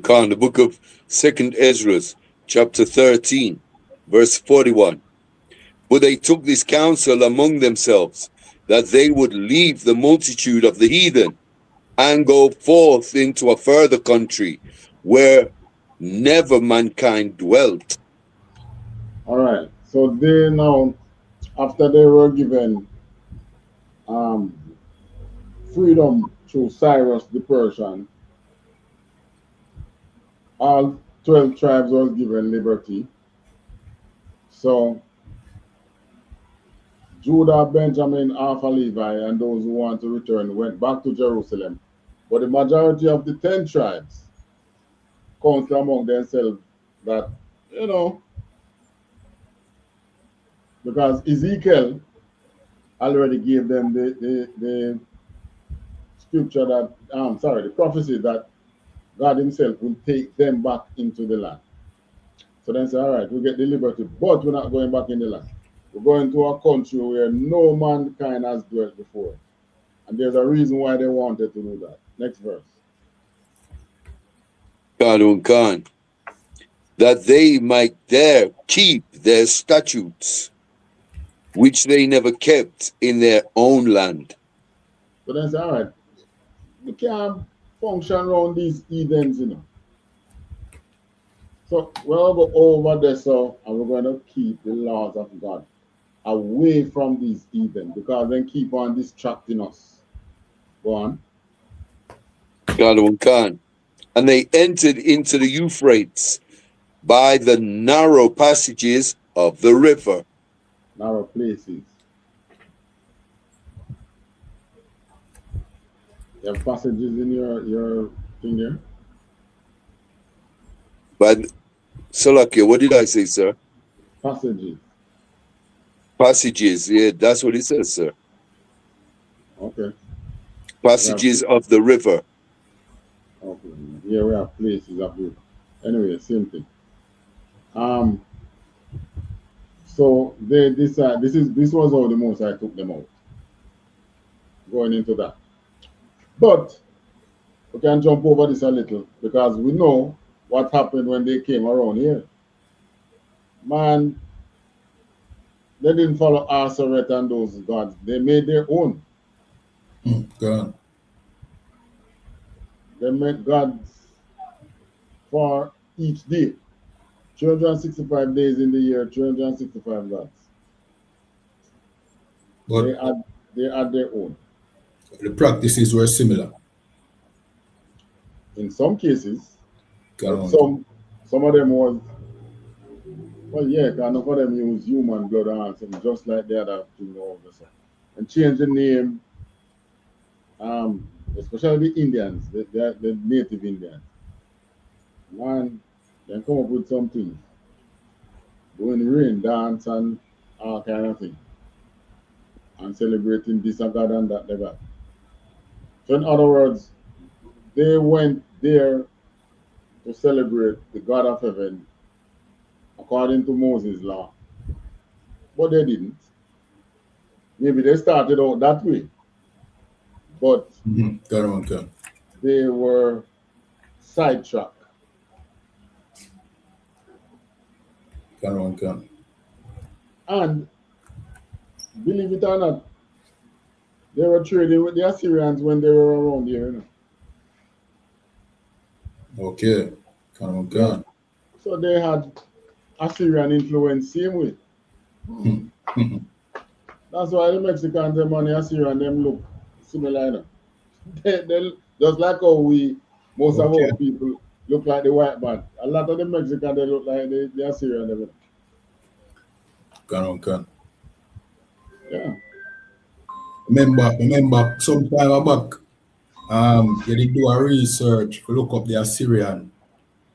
[SPEAKER 6] Con, the book of 2nd Ezra, chapter 13, verse 41. But they took this counsel among themselves, that they would leave the multitude of the heathen and go forth into a further country where never mankind dwelt.
[SPEAKER 4] All right, so they now, after they were given freedom through Cyrus the Persian, all 12 tribes was given liberty. So Judah, Benjamin, half of Levi, and those who want to return went back to Jerusalem. But the majority of the 10 tribes counsel among themselves that, you know, because Ezekiel already gave them the scripture that, the prophecy that God himself will take them back into the land. So then say, all right, we get the liberty, but we're not going back in the land. We're going to a country where no mankind has dwelt before. And there's a reason why they wanted to do that. Next verse.
[SPEAKER 6] Con, that they might there keep their statutes, which they never kept in their own land.
[SPEAKER 4] So then say, all right, we can't function around these heathens, you know. So we'll go over there, so, and we're going to keep the laws of God away from these heathen, because they keep on distracting us. Go on.
[SPEAKER 6] Con. And they entered into the Euphrates by the narrow passages of the river.
[SPEAKER 4] Narrow places. You have passages in your thing there?
[SPEAKER 6] But Salakia, what did I say, sir?
[SPEAKER 4] Passages.
[SPEAKER 6] Passages, yeah, that's what it says, sir.
[SPEAKER 4] Okay.
[SPEAKER 6] Passages of the river.
[SPEAKER 4] Okay. Here we have places of river. Anyway, same thing. So this was how the Most High took them out. Going into that. But we can jump over this a little, because we know what happened when they came around here. Man, they didn't follow Aseret and those gods. They made their own.
[SPEAKER 5] God.
[SPEAKER 4] They made gods for each day. 365 days in the year, 365 gods.
[SPEAKER 5] But
[SPEAKER 4] they had their own.
[SPEAKER 5] the practices were similar.
[SPEAKER 4] in some cases.
[SPEAKER 5] Go
[SPEAKER 4] But
[SPEAKER 5] on.
[SPEAKER 4] some of them was, well, yeah, kind of them use human blood and something, just like the other thing over. And change the name, especially the Indians, the native Indians. Man, they come up with something, doing rain dance and all kind of thing, and celebrating this God and that God. So in other words, they went there to celebrate the God of heaven according to Moses' law, but they didn't. Maybe they started out that way, but
[SPEAKER 5] Go on, go.
[SPEAKER 4] they were sidetracked.
[SPEAKER 5] Go on, go.
[SPEAKER 4] And believe it or not, they were trading with the Assyrians when they were around here. You know?
[SPEAKER 5] Okay. Go on, go.
[SPEAKER 4] So they had Assyrian influence same way. That's why the Mexicans them and the Assyrian them look similar. You know? They just like how we most of our people look like the white man. A lot of the Mexicans they look like the Assyrian them.
[SPEAKER 5] Go on, go.
[SPEAKER 4] Yeah.
[SPEAKER 5] Remember some time back, you did do a research to look up the Assyrian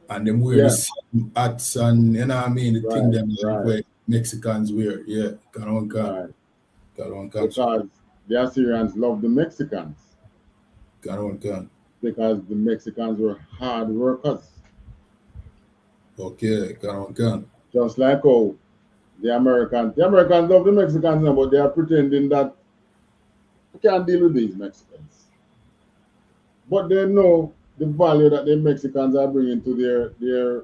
[SPEAKER 5] and them wear the same hats and you know what I mean, the thing them like where Mexicans wear. Yeah, go on, go. Go on, go.
[SPEAKER 4] Because the Assyrians love the Mexicans.
[SPEAKER 5] Go on, go.
[SPEAKER 4] Because the Mexicans were hard workers.
[SPEAKER 5] Okay, go on, go.
[SPEAKER 4] Just like how the Americans love the Mexicans now, but they are pretending that you can't deal with these Mexicans. But they know the value that the Mexicans are bringing to their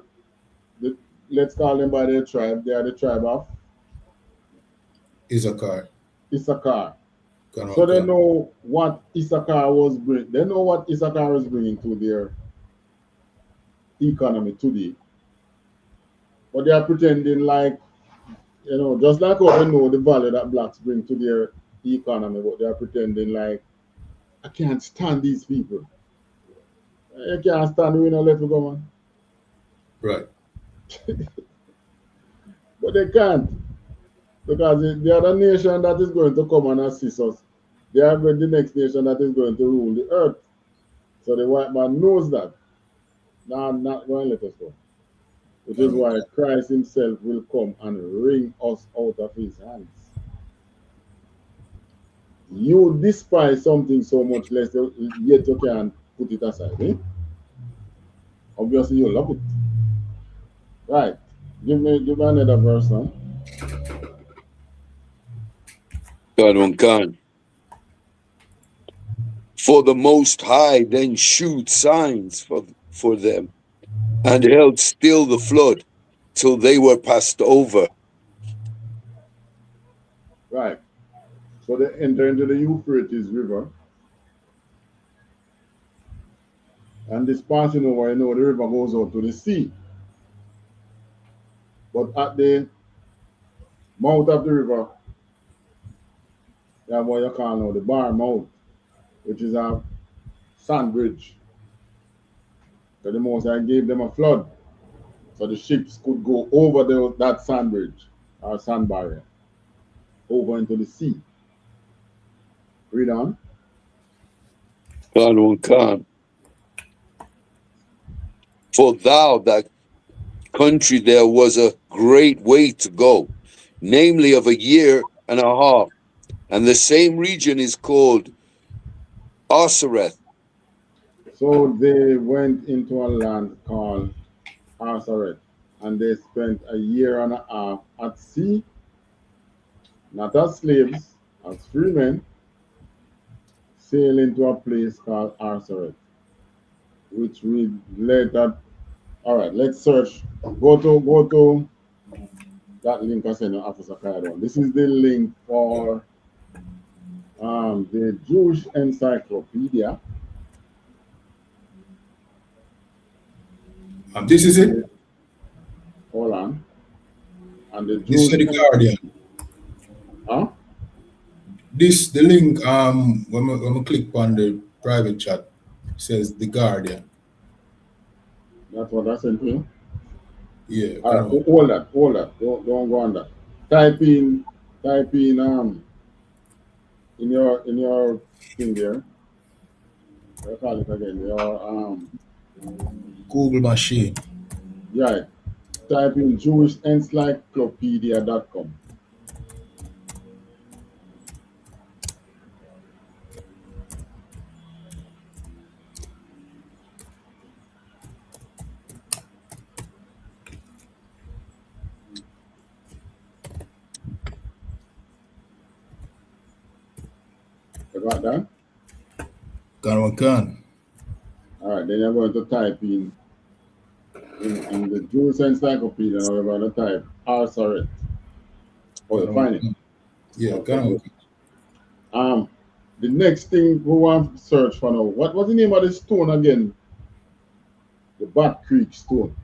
[SPEAKER 4] let's call them by their tribe. They are the tribe of
[SPEAKER 5] Issachar.
[SPEAKER 4] So they know what Issachar was bringing. They know what Issachar is bringing to their economy today. But they are pretending like, you know, just like how they know the value that blacks bring to their economy, but they are pretending like, I can't stand these people. You can't stand we no let go, man.
[SPEAKER 5] Right.
[SPEAKER 4] But they can't. Because the other nation that is going to come and assist us, they are the next nation that is going to rule the earth. So the white man knows that. Now I'm not going to let us go. Which is why Christ himself will come and wring us out of his hands. You despise something so much less, yet you can put it aside. Eh? Obviously you love it. Right. Give me another verse now.
[SPEAKER 6] God on God. For the Most High then shewed signs for them, and held still the flood till they were passed over.
[SPEAKER 4] Right. So they enter into the Euphrates River. And this passing over, you know, the river goes out to the sea. But at the mouth of the river, you have what you call now the bar mouth, which is a sand bridge. So the Most High gave them a flood, so the ships could go over that sand bridge or sand barrier over into the sea. Read on.
[SPEAKER 6] God on God. For that country there was a great way to go, namely of 1.5 years, and the same region is called Arsareth.
[SPEAKER 4] So they went into a land called Arsareth, and they spent 1.5 years at sea, not as slaves, as free men, sailing to a place called Arsareth, which we later. All right, let's search. Go to that link I sent you after Sakaya. This is the link for the Jewish Encyclopedia.
[SPEAKER 5] This is it.
[SPEAKER 4] Hold on. And the
[SPEAKER 5] This is the Guardian.
[SPEAKER 4] Huh?
[SPEAKER 5] This the link. When we click on the private chat, it says the Guardian.
[SPEAKER 4] That's what I sent you?
[SPEAKER 5] Yeah.
[SPEAKER 4] All right, hold that. Don't go on that. Type in in your thing there. I call it again. Your
[SPEAKER 5] Google machine.
[SPEAKER 4] Yeah. Type in JewishEncyclopedia.com. You got that?
[SPEAKER 5] Can.
[SPEAKER 4] All right, then you're going to type in the Jewish Encyclopedia, and we're going to type Arsaret. Oh, you find it?
[SPEAKER 5] Yeah,
[SPEAKER 4] okay. The next thing we want to search for now, what was the name of the stone again? The Bat Creek stone.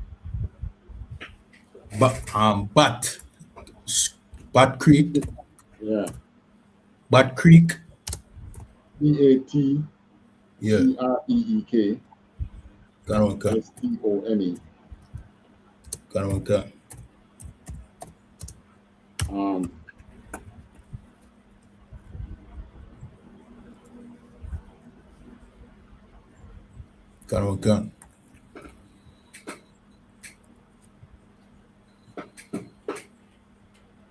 [SPEAKER 5] Bat Creek.
[SPEAKER 4] Yeah.
[SPEAKER 5] Bat Creek.
[SPEAKER 4] BATCREEK.
[SPEAKER 5] Yeah.
[SPEAKER 4] STONE.
[SPEAKER 5] Can.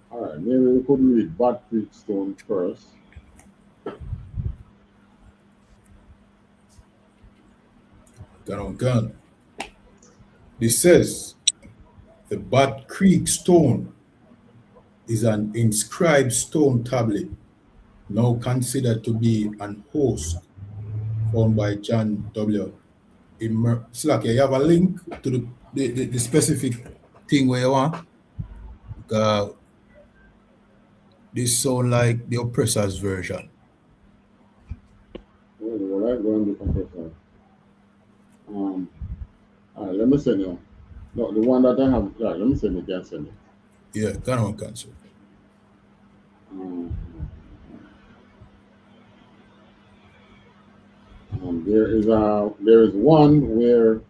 [SPEAKER 4] All right, maybe we could read Bat Creek stone first.
[SPEAKER 5] Can. This says the Bat Creek stone is an inscribed stone tablet, now considered to be an host found by John W. Slacky, you have a link to the specific thing where you want? This sound like the oppressor's version.
[SPEAKER 4] Well, I go and do oppressor. All right, let me send you. No, the one that I have. Yeah, let me send it. Can send it.
[SPEAKER 5] Yeah, cancel.
[SPEAKER 4] There is one where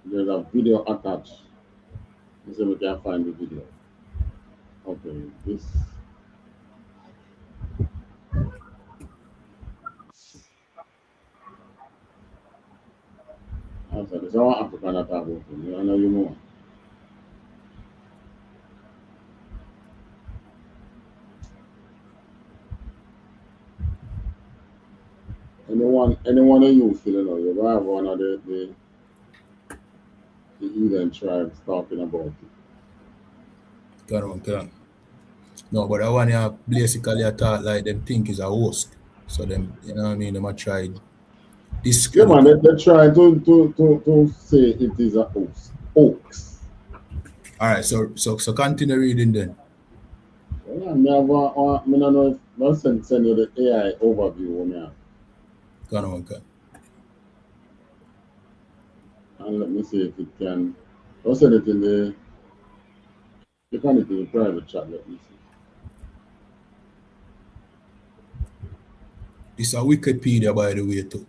[SPEAKER 4] there's a video attached. Let's see if we can find the video. Okay, this. Also, there's one African that I work with. I know you know. Anyone of you feeling know, you have one of the heathen tribes talking about it.
[SPEAKER 5] Can. No, but I want to basically attack like them think is a host. So them, you know what I mean, them a try this.
[SPEAKER 4] Yeah, man, they try to say it is a hoax.
[SPEAKER 5] All right, so continue reading then.
[SPEAKER 4] Yeah, I don't know if I'll send you the AI overview.
[SPEAKER 5] Can.
[SPEAKER 4] And let me see if it can. I'll send it in the. You can it in the private chat. Let me see.
[SPEAKER 5] This is a Wikipedia, by the way, too.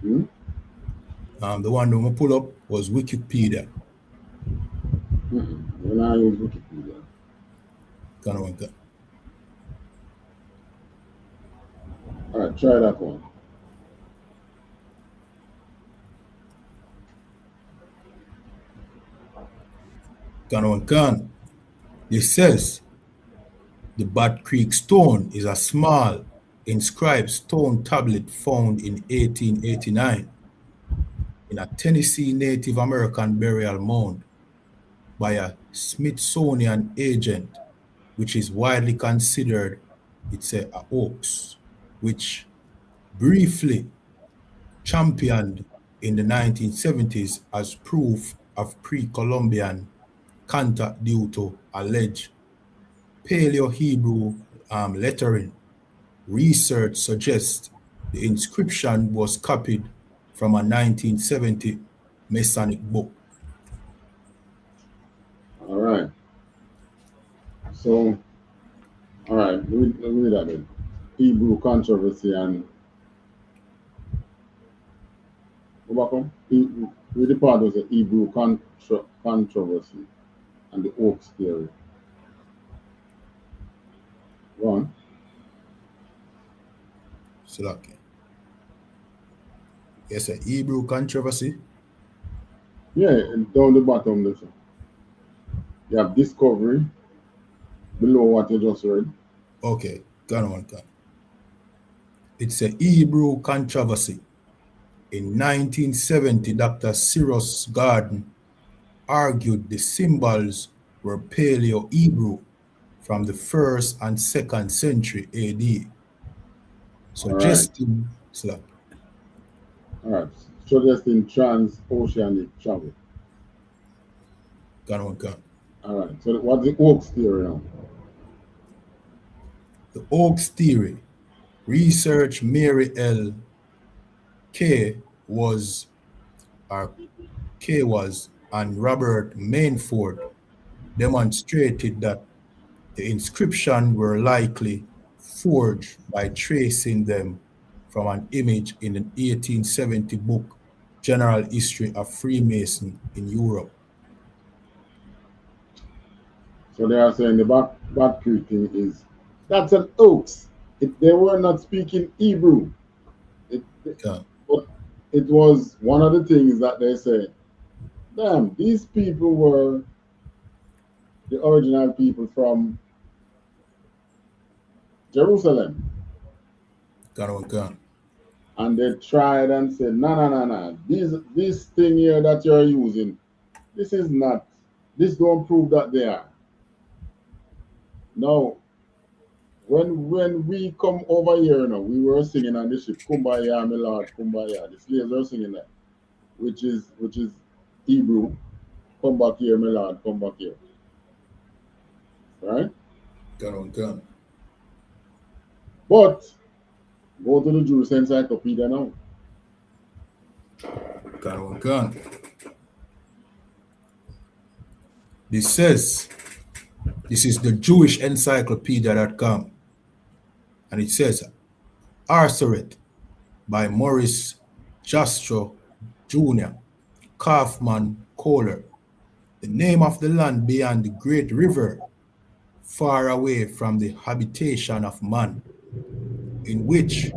[SPEAKER 5] The one that I pull up was Wikipedia.
[SPEAKER 4] When I use Wikipedia.
[SPEAKER 5] Can.
[SPEAKER 4] All right, try that one.
[SPEAKER 5] Can. It says the Bat Creek stone is a small inscribed stone tablet found in 1889 in a Tennessee Native American burial mound by a Smithsonian agent, which is widely considered a hoax, which briefly championed in the 1970s as proof of pre-Columbian contact due to alleged Paleo-Hebrew lettering. Research suggests the inscription was copied from a 1970 Masonic book.
[SPEAKER 4] All right. So, all right, read that then. Hebrew controversy and Go back on. With the part was the Hebrew controversy and the Oaks theory. Go on.
[SPEAKER 5] Select. Yes, a Hebrew controversy.
[SPEAKER 4] Yeah, and down the bottom, listen. You have discovery below what you just read.
[SPEAKER 5] Okay, gone on. It's a Hebrew controversy. In 1970, Dr. Cyrus Gordon argued the symbols were Paleo-Hebrew from the 1st and 2nd century AD, suggesting
[SPEAKER 4] All right. Suggesting transoceanic travel.
[SPEAKER 5] All
[SPEAKER 4] right. So what's the Oaks theory now?
[SPEAKER 5] The Oaks theory, research Mary L. K was and Robert Mainford demonstrated that the inscriptions were likely forged by tracing them from an image in the 1870 book General History of Freemason in Europe.
[SPEAKER 4] So they are saying the back creek thing is, that's an Oaks. They were not speaking Hebrew. But it was one of the things that they said, damn, these people were the original people from Jerusalem. And they tried and said, no. This thing here that you're using, this don't prove that they are. Now, when we come over here now, we were singing on the ship, Kumbaya, my Lord, Kumbaya. The slaves were singing that, which is Hebrew. Come back here, my Lord, come back here. Right?
[SPEAKER 5] Gun.
[SPEAKER 4] But go to the Jewish Encyclopedia now.
[SPEAKER 5] Gun. This says, this is the Jewish Encyclopedia.com, and it says, Arsoret by Morris Jastrow Jr., Kaufman Kohler, the name of the land beyond the great river, far away from the habitation of man, in which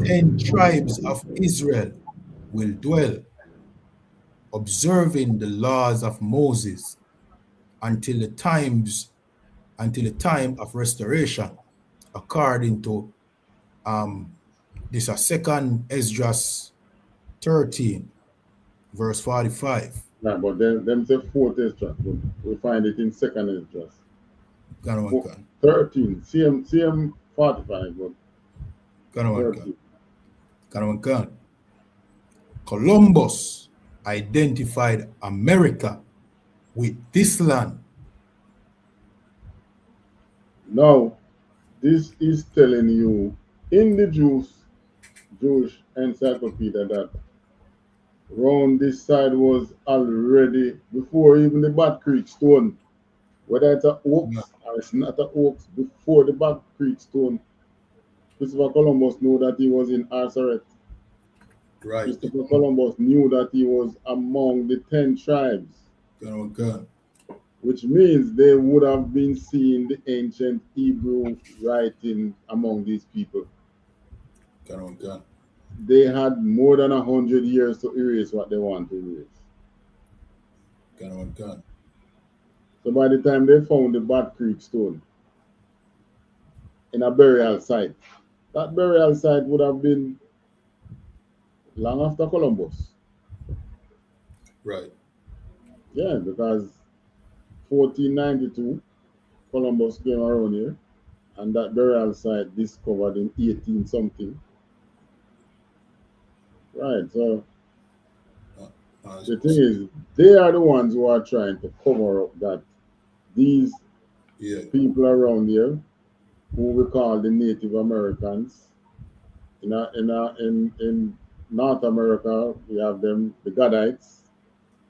[SPEAKER 5] 10 tribes of Israel will dwell, observing the laws of Moses until the time of restoration, according to this is 2 Esdras 13, verse 45.
[SPEAKER 4] Yeah, but them say 4th Esdras, but we find it in 2nd Esdras. 13, same 45, but 13.
[SPEAKER 5] Columbus identified America with this land.
[SPEAKER 4] Now, this is telling you in the Jewish Encyclopedia that round this side was already, before even the Bat Creek Stone, whether it's an Oaks or it's not an Oaks, before the Bat Creek Stone, Christopher Columbus knew that he was in Arsoret.
[SPEAKER 5] Right.
[SPEAKER 4] Christopher Columbus knew that he was among the 10 tribes. Which means they would have been seeing the ancient Hebrew writing among these people. They had more than 100 years to erase what they want to erase. So by the time they found the Bat Creek Stone in a burial site, that burial site would have been long after Columbus.
[SPEAKER 5] Right.
[SPEAKER 4] Yeah, because 1492, Columbus came around here, and that burial site discovered in 18 something. Right, so the thing is, they are the ones who are trying to cover up that these people around here, who we call the Native Americans, in North America, we have them, the Gadites,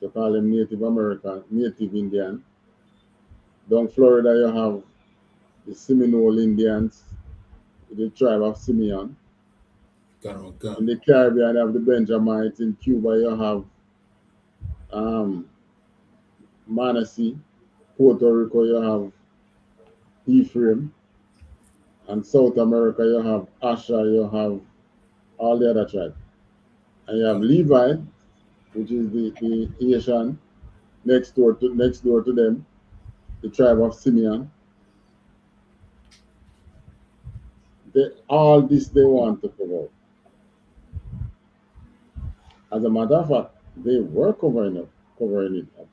[SPEAKER 4] they call them Native American, Native Indian. Down Florida, you have the Seminole Indians, the tribe of Simeon. In the Caribbean, you have the Benjamites. In Cuba, you have Manasseh. Puerto Rico, you have Ephraim. And South America, you have Asher, you have all the other tribes. And you have Levi, which is the Asian, next door to them, the tribe of Simeon. All this they want to cover. As a matter of fact, they were covering it up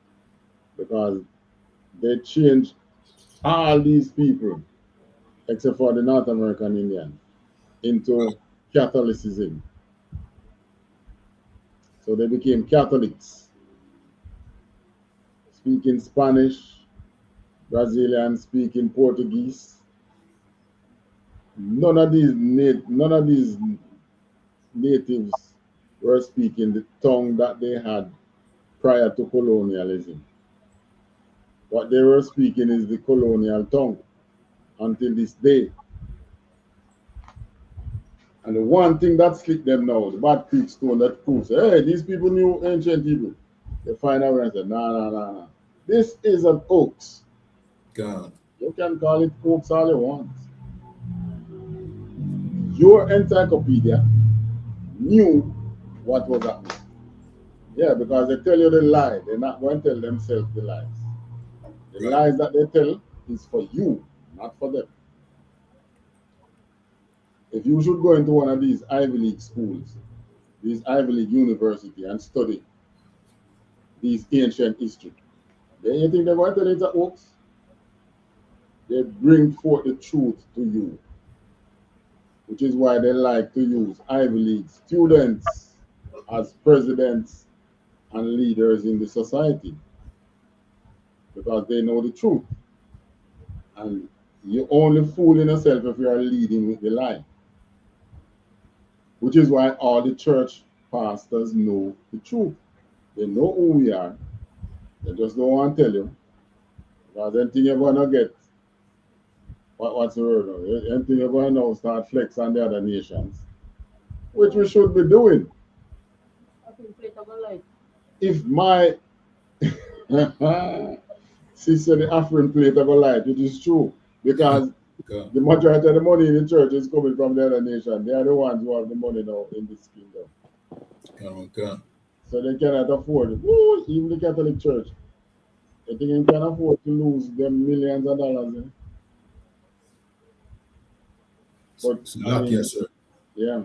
[SPEAKER 4] because they changed all these people, except for the North American Indian, into Catholicism. So they became Catholics, speaking Spanish, Brazilian, speaking Portuguese. None of these natives were speaking the tongue that they had prior to colonialism. What they were speaking is the colonial tongue until this day. And the one thing that slipped them now, the bad creek stone that proves, hey, these people knew ancient Hebrew. They find out and say, nah. This is an hoax.
[SPEAKER 5] God.
[SPEAKER 4] You can call it hoax all you want. Your encyclopedia knew what was happening. Yeah, because they tell you the lie. They're not going to tell themselves the lies. The lies that they tell is for you, not for them. If you should go into one of these Ivy League schools, these Ivy League university, and study these ancient history, then you think they're going to tell you it's a hoax? They bring forth the truth to you, which is why they like to use Ivy League students as presidents and leaders in the society, because they know the truth. And you're only fooling yourself if you are leading with the lie. Which is why all the church pastors know the truth. They know who we are. They just don't want to tell you. Because anything you're going to get, what's the word? Anything you're going to know, start flex on the other nations, which we should be doing. If my sister, the African plate of a light, which is true, because the majority of the money in the church is coming from the other nation. They are the ones who have the money now in this kingdom. So they cannot afford it. Woo, even the Catholic Church. They think they can afford to lose them millions of dollars. But
[SPEAKER 5] yes, sir.
[SPEAKER 4] Yeah.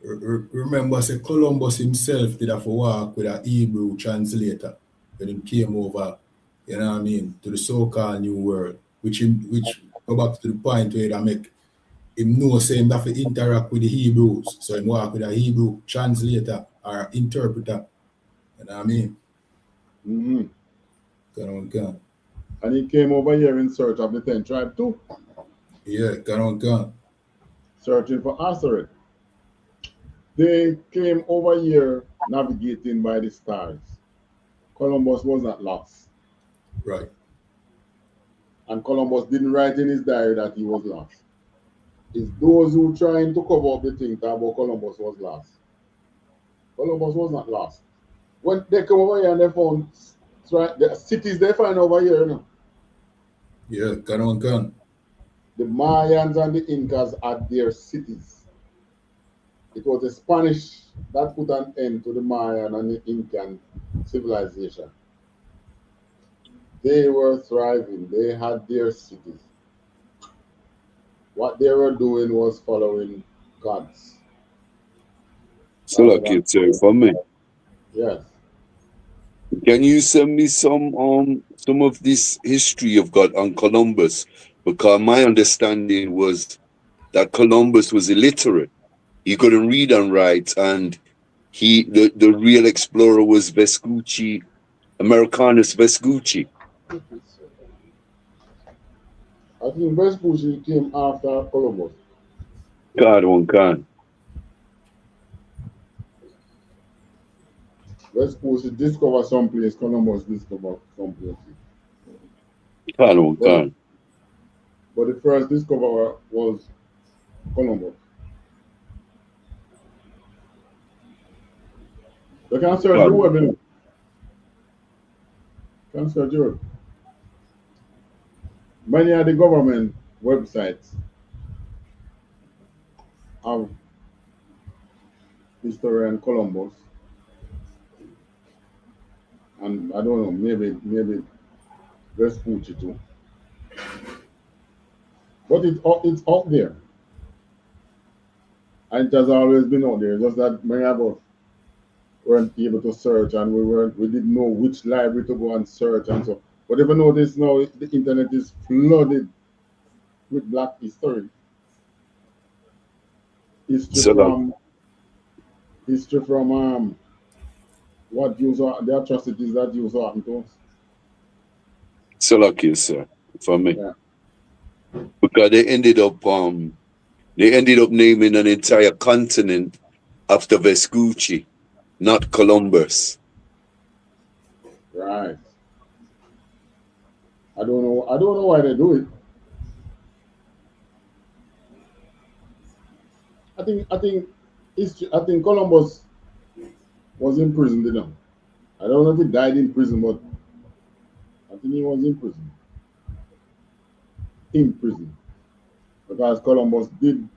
[SPEAKER 5] Remember, say Columbus himself did have to work with a Hebrew translator when he came over, you know what I mean, to the so-called New World, which go back to the point where they make him know saying that to interact with the Hebrews. So he work with a Hebrew translator or interpreter. You know what I mean?
[SPEAKER 4] Mm-hmm. And he came over here in search of the 10 tribe too.
[SPEAKER 5] Yeah,
[SPEAKER 4] searching for Aseret. They came over here navigating by the stars. Columbus was not lost.
[SPEAKER 5] Right.
[SPEAKER 4] And Columbus didn't write in his diary that he was lost. It's those who trying to cover up the thing that about Columbus was lost. Columbus was not lost. When they come over here and they found the cities they find over here, you know.
[SPEAKER 5] Yeah,
[SPEAKER 4] The Mayans and the Incas had their cities. It was the Spanish that put an end to the Mayan and the Incan civilization. They were thriving. They had their cities. What they were doing was following gods.
[SPEAKER 6] So like you say for me.
[SPEAKER 4] Yes.
[SPEAKER 6] Can you send me some of this history you've got on Columbus? Because my understanding was that Columbus was illiterate. He couldn't read and write, and the real explorer was Vespucci, Americanus Vespucci.
[SPEAKER 4] I think Vespucci came after Columbus.
[SPEAKER 6] God, one can.
[SPEAKER 4] Vespucci discovered some place, Columbus discovered some place.
[SPEAKER 6] God, one can.
[SPEAKER 4] But the first discoverer was Columbus. You can search the web, you know. You can search the web. Many of the government websites have historian Columbus, and I don't know, maybe Vespucci too. But it's out there. And it has always been out there. Just that many of us weren't able to search, and we didn't know which library to go and search and so. But if you notice now, the internet is flooded with black history. History from what the atrocities that used to happen to us.
[SPEAKER 6] So lucky, sir, for me.
[SPEAKER 4] Yeah.
[SPEAKER 6] Because they ended up naming an entire continent after Vespucci, not Columbus.
[SPEAKER 4] Right. I don't know why they do it. I think Columbus was in prison, you know. I don't know if he died in prison, but I think he was in prison. In prison. Because Columbus did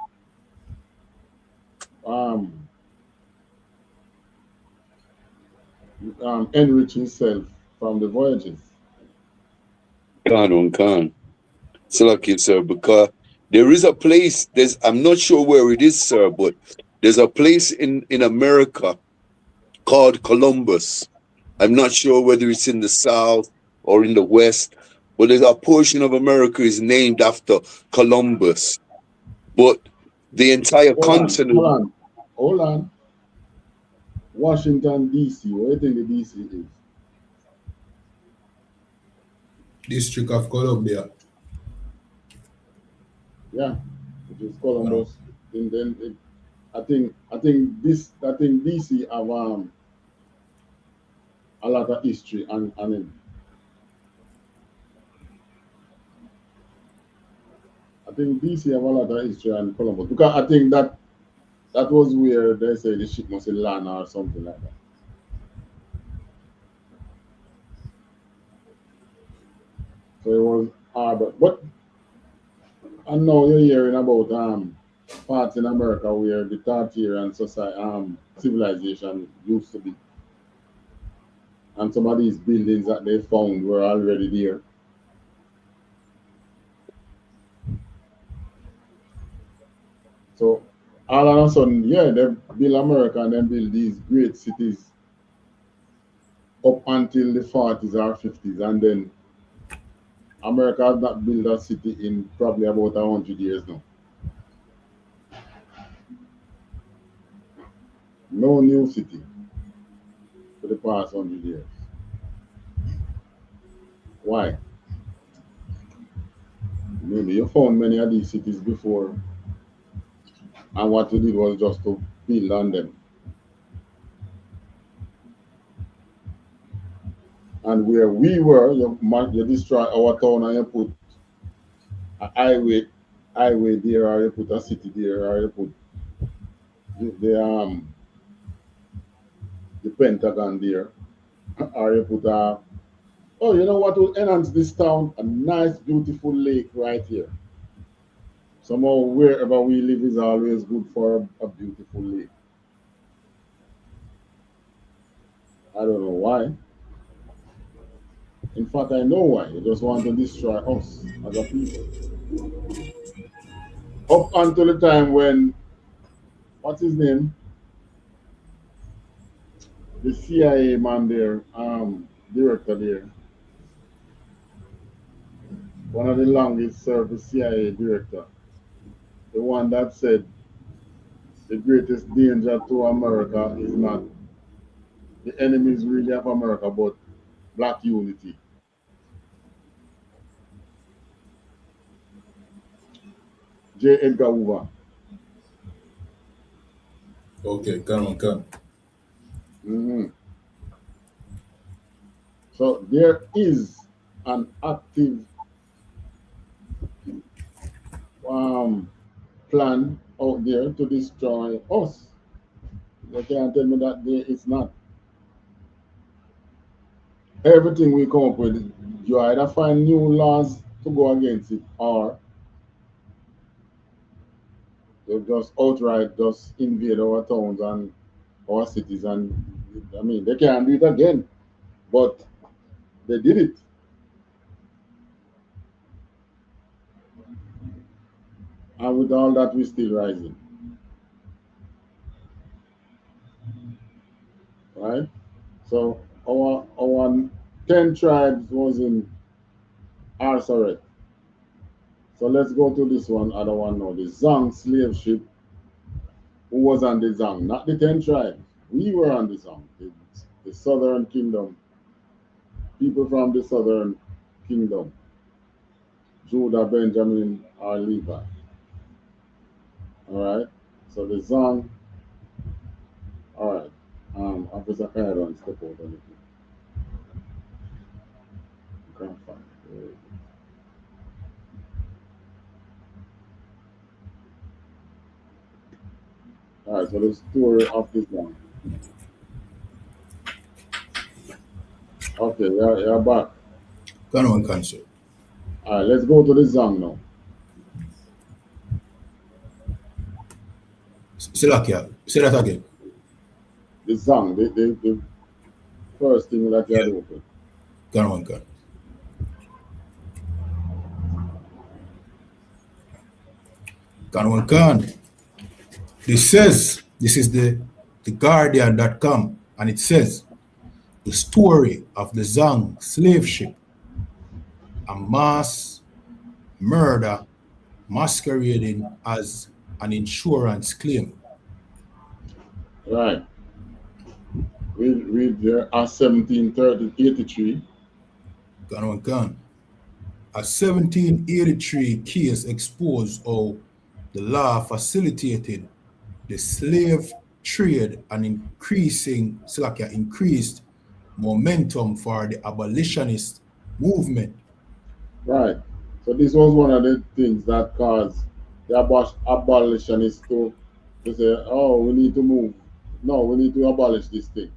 [SPEAKER 4] enrich himself from the voyages.
[SPEAKER 6] Can. So lucky, sir, because there is a place, I'm not sure where it is, sir, but there's a place in America called Columbus. I'm not sure whether it's in the South or in the West, but there's a portion of America is named after Columbus. But the entire continent.
[SPEAKER 4] Hold on. Washington, D.C. What do you think the D.C. is?
[SPEAKER 5] District of Columbia.
[SPEAKER 4] Yeah, which is Columbus. And then I think DC have a lot of history and I think DC have a lot of history and Columbus, because I think that was where they say the ship must land or something like that. So it was hard, but I know you're hearing about parts in America where the Tartarian society civilization used to be. And some of these buildings that they found were already there. So all of a sudden, yeah, they build America and then build these great cities up until the 40s or 50s, and then America has not built a city in probably about 100 years now. No new city for the past 100 years. Why? Maybe you found many of these cities before, and what you did was just to build on them. And where we were, you destroy our town and you put a highway there, or you put a city there, or you put the Pentagon there, or you put you know what will enhance this town? A nice, beautiful lake right here. Somehow, wherever we live is always good for a beautiful lake. I don't know why. In fact, I know why. You just want to destroy us as a people. Up until the time when, what's his name? The CIA man there, director there. One of the longest serving CIA director. The one that said the greatest danger to America is not the enemies really of America, but black unity. J. Edgar Hoover.
[SPEAKER 5] Okay, come on.
[SPEAKER 4] Mm-hmm. So there is an active plan out there to destroy us. You can't tell me that there is not. everything we come up with, you either find new laws to go against it, or they just outright just invade our towns and our cities, and I mean they can't do it again, but they did it. And with all that, we're still rising, right? So our 10 tribes was in Arsaret. So let's go to this one, other one now. The Zang slave ship. Who was on the Zang? Not the 10 tribes. We were on the Zang, the southern kingdom. People from the southern kingdom. Judah, Benjamin, or Levi. All right. So the Zang. All right. Officer Kairon, step out on it. Can't find it. All right, so the story of this one. Okay, you're back.
[SPEAKER 5] Can one cancel.
[SPEAKER 4] All right, let's go to the Zang now.
[SPEAKER 5] Silakia, say that again.
[SPEAKER 4] The Zang, the first thing that you had open.
[SPEAKER 5] Can one can. Can one can. This says, this is the Guardian.com, and it says, the story of the Zang slave ship, a mass murder masquerading as an insurance claim.
[SPEAKER 4] Right. Read there, a 1783.
[SPEAKER 5] Can one can. A 1783 case exposed how the law facilitated the slave trade and increased momentum for the abolitionist movement.
[SPEAKER 4] Right. So this was one of the things that caused the abolitionists to say, oh, we need to move. No, we need to abolish this thing.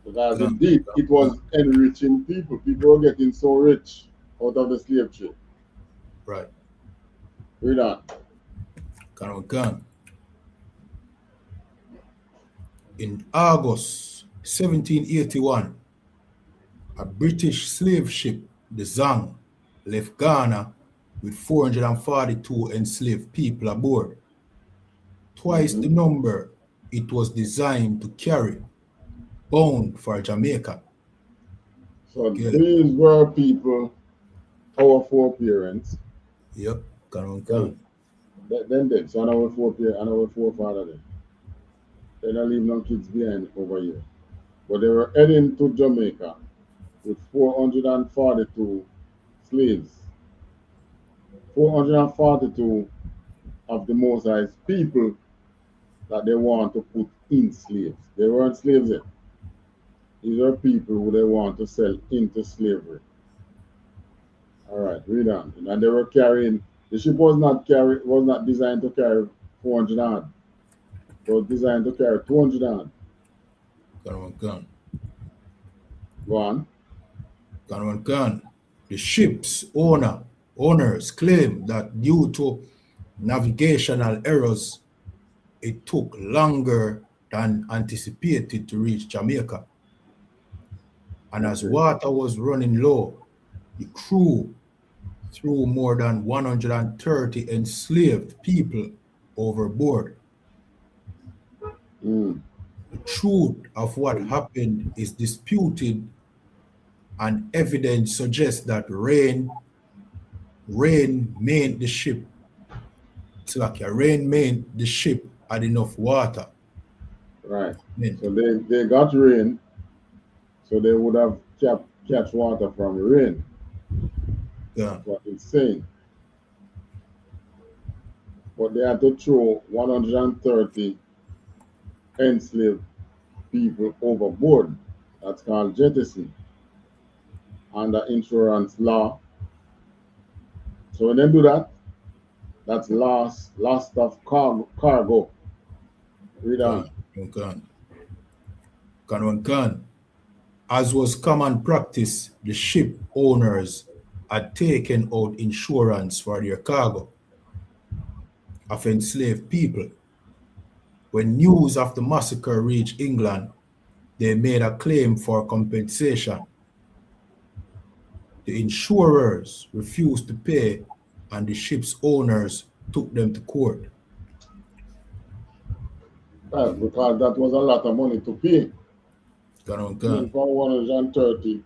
[SPEAKER 4] Because indeed, it was enriching people. People were getting so rich out of the slave trade.
[SPEAKER 5] Right.
[SPEAKER 4] Read on.
[SPEAKER 5] Can. In August 1781, a British slave ship, the Zang, left Ghana with 442 enslaved people aboard, twice the number it was designed to carry, bound for Jamaica.
[SPEAKER 4] So these were people, our foreparents.
[SPEAKER 5] Yep, can.
[SPEAKER 4] Then dead. So our forefather then. They don't leave no kids behind over here. But they were heading to Jamaica with 442 slaves. 442 of the Most High's people that they want to put in slaves. They weren't slaves yet. These are people who they want to sell into slavery. All right, read on. And they were carrying, the ship was not designed to carry 400 on. It was designed to carry 200 on.
[SPEAKER 5] Can.
[SPEAKER 4] Go on.
[SPEAKER 5] Can. The ship's owners claim that due to navigational errors, it took longer than anticipated to reach Jamaica. And as water was running low, the crew threw more than 130 enslaved people overboard. The truth of what happened is disputed, and evidence suggests that rain made the ship. It's like rain made the ship had enough water.
[SPEAKER 4] Right. So they got rain, so they would have catch water from rain.
[SPEAKER 5] Yeah.
[SPEAKER 4] That's what it's saying. But they had to throw 130 enslaved people overboard. That's called jettison under insurance law. So when they do that, that's loss of cargo. Read on.
[SPEAKER 5] Can. As was common practice, the ship owners had taken out insurance for their cargo of enslaved people. When news of the massacre reached England, they made a claim for compensation. The insurers refused to pay, and the ship's owners took them to court.
[SPEAKER 4] Because that was a lot of money to pay.
[SPEAKER 5] Gun.
[SPEAKER 4] For 130,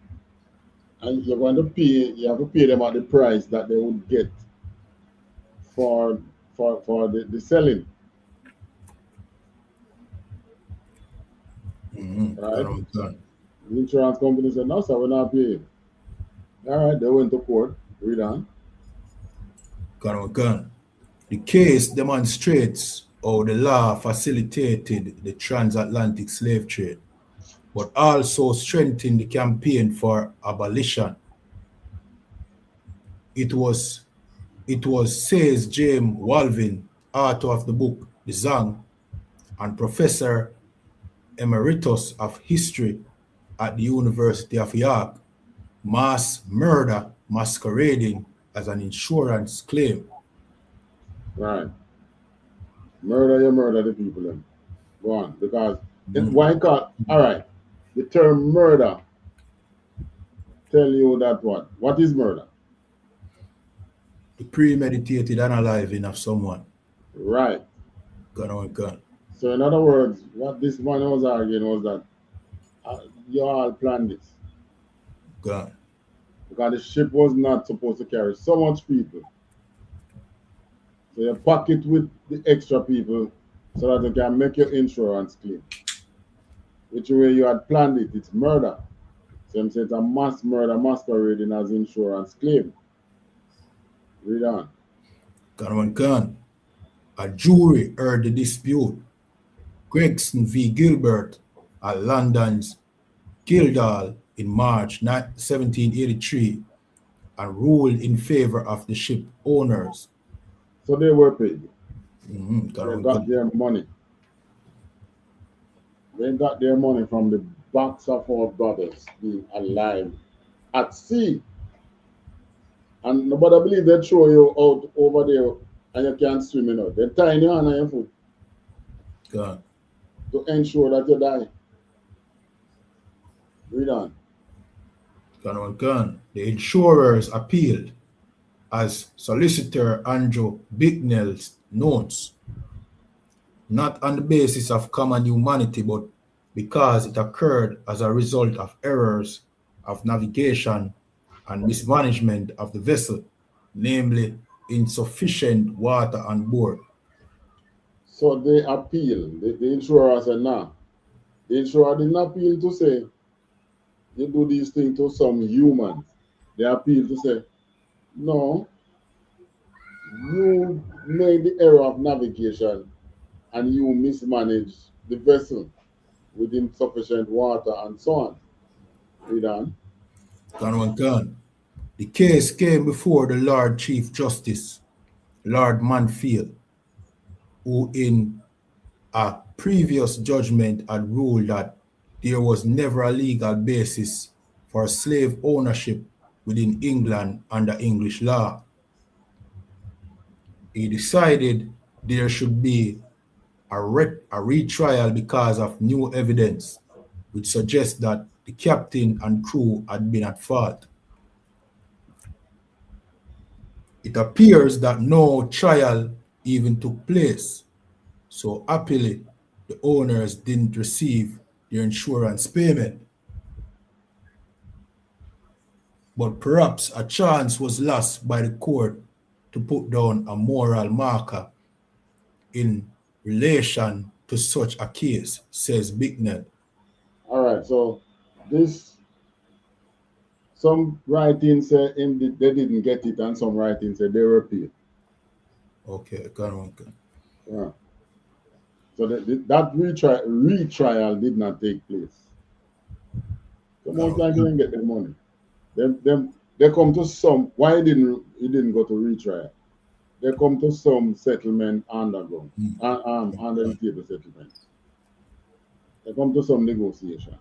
[SPEAKER 4] and you're going to pay, you have to pay them at the price that they would get for the selling. Right? The insurance company said, no, sir, we're not paying. All right, they went to court. Read on.
[SPEAKER 5] Gun. The case demonstrates how the law facilitated the transatlantic slave trade, but also strengthened the campaign for abolition. It was, says James Walvin, author of the book The Zang, and Professor Emeritus of History at the University of York, mass murder masquerading as an insurance claim.
[SPEAKER 4] Right. You murder the people then. Go on. Because why can't, all right, the term murder tell you that what? What is murder?
[SPEAKER 5] The premeditated unaliving of someone.
[SPEAKER 4] Right.
[SPEAKER 5] Gun.
[SPEAKER 4] So in other words, what this man was arguing was that you all planned this.
[SPEAKER 5] Gun.
[SPEAKER 4] Because the ship was not supposed to carry so much people. So you pack it with the extra people so that you can make your insurance claim. Which way you had planned it, it's murder. So I'm saying it's a mass murder masquerading as insurance claim. Read on.
[SPEAKER 5] Gun. A jury heard the dispute. Gregson v. Gilbert at London's Guildhall in March 1783 and ruled in favor of the ship owners.
[SPEAKER 4] So they were paid.
[SPEAKER 5] They
[SPEAKER 4] got their money. They got their money from the backs of our brothers being alive at sea. And nobody believe they throw you out over there and you can't swim in out. They tie your hand on your foot.
[SPEAKER 5] God.
[SPEAKER 4] To ensure that you die. Read on.
[SPEAKER 5] Gun. The insurers appealed, as Solicitor Andrew Bicknell notes, not on the basis of common humanity, but because it occurred as a result of errors of navigation and mismanagement of the vessel, namely insufficient water on board.
[SPEAKER 4] So they appeal. The insurer said, nah. The insurer didn't appeal to say, you do these things to some humans. They appeal to say, no, you made the error of navigation and you mismanaged the vessel with insufficient water and so on. Read on.
[SPEAKER 5] Gun. The case came before the Lord Chief Justice, Lord Manfield, who in a previous judgment had ruled that there was never a legal basis for slave ownership within England under English law. He decided there should be a retrial because of new evidence, which suggests that the captain and crew had been at fault. It appears that no trial even took place, so happily the owners didn't receive their insurance payment. But perhaps a chance was lost by the court to put down a moral marker in relation to such a case, says Bicknell.
[SPEAKER 4] All right, so this, some writings say they didn't get it, and some writings say they were paid.
[SPEAKER 5] Okay, go.
[SPEAKER 4] Yeah. So that retrial did not take place. So most likely didn't get their money. They come to some. Why it didn't go to retrial? They come to some settlement underground, under the table settlement. They come to some negotiation.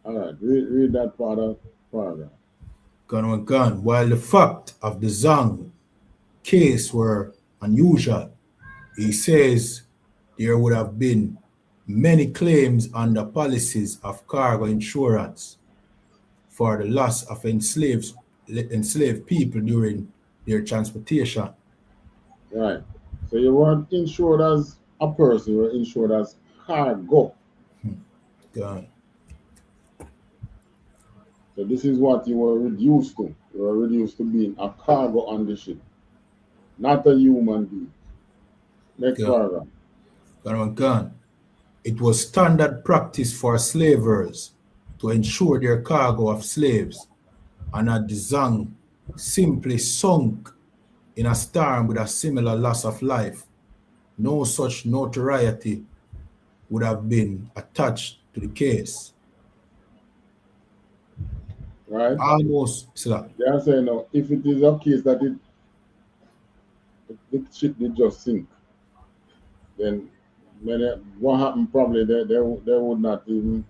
[SPEAKER 4] All right, read that part of paragraph.
[SPEAKER 5] Gun. While the fact of the Zhang case were unusual, he says there would have been many claims under policies of cargo insurance for the loss of enslaved people during their transportation.
[SPEAKER 4] Right. So you weren't insured as a person, you were insured as cargo.
[SPEAKER 5] Gun.
[SPEAKER 4] So this is what you were reduced to. You were reduced to being a cargo on the ship, not a human being. Next paragraph.
[SPEAKER 5] Gun. It was standard practice for slavers to insure their cargo of slaves, and had the Zhang simply sunk in a storm with a similar loss of life, no such notoriety would have been attached to the case.
[SPEAKER 4] Right?
[SPEAKER 5] Almost, sir.
[SPEAKER 4] They are saying now, if it is a case that the ship did just sink, then what happened probably they would not even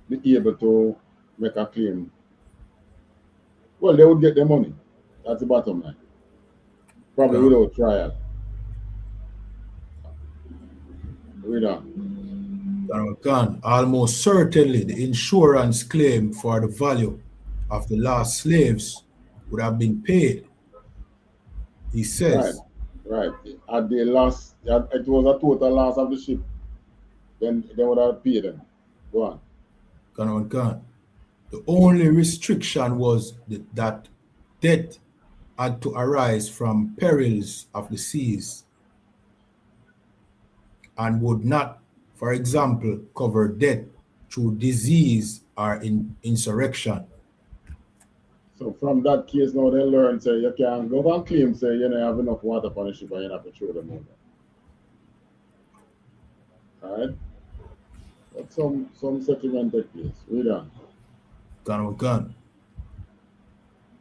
[SPEAKER 4] be able to make a claim. Well, they would get their money. That's the bottom line. Probably without trial. Read on.
[SPEAKER 5] Almost certainly the insurance claim for the value of the lost slaves would have been paid. He says.
[SPEAKER 4] Right. Had they lost, it was a total loss of the ship, then they would have paid them. Go on.
[SPEAKER 5] The only restriction was that death had to arise from perils of the seas and would not, for example, cover death through disease or insurrection.
[SPEAKER 4] So from that case now they learn, say you can't go and claim, say you don't have enough water on the ship and you have to throw them over. Alright? But some settlement take place. Read on.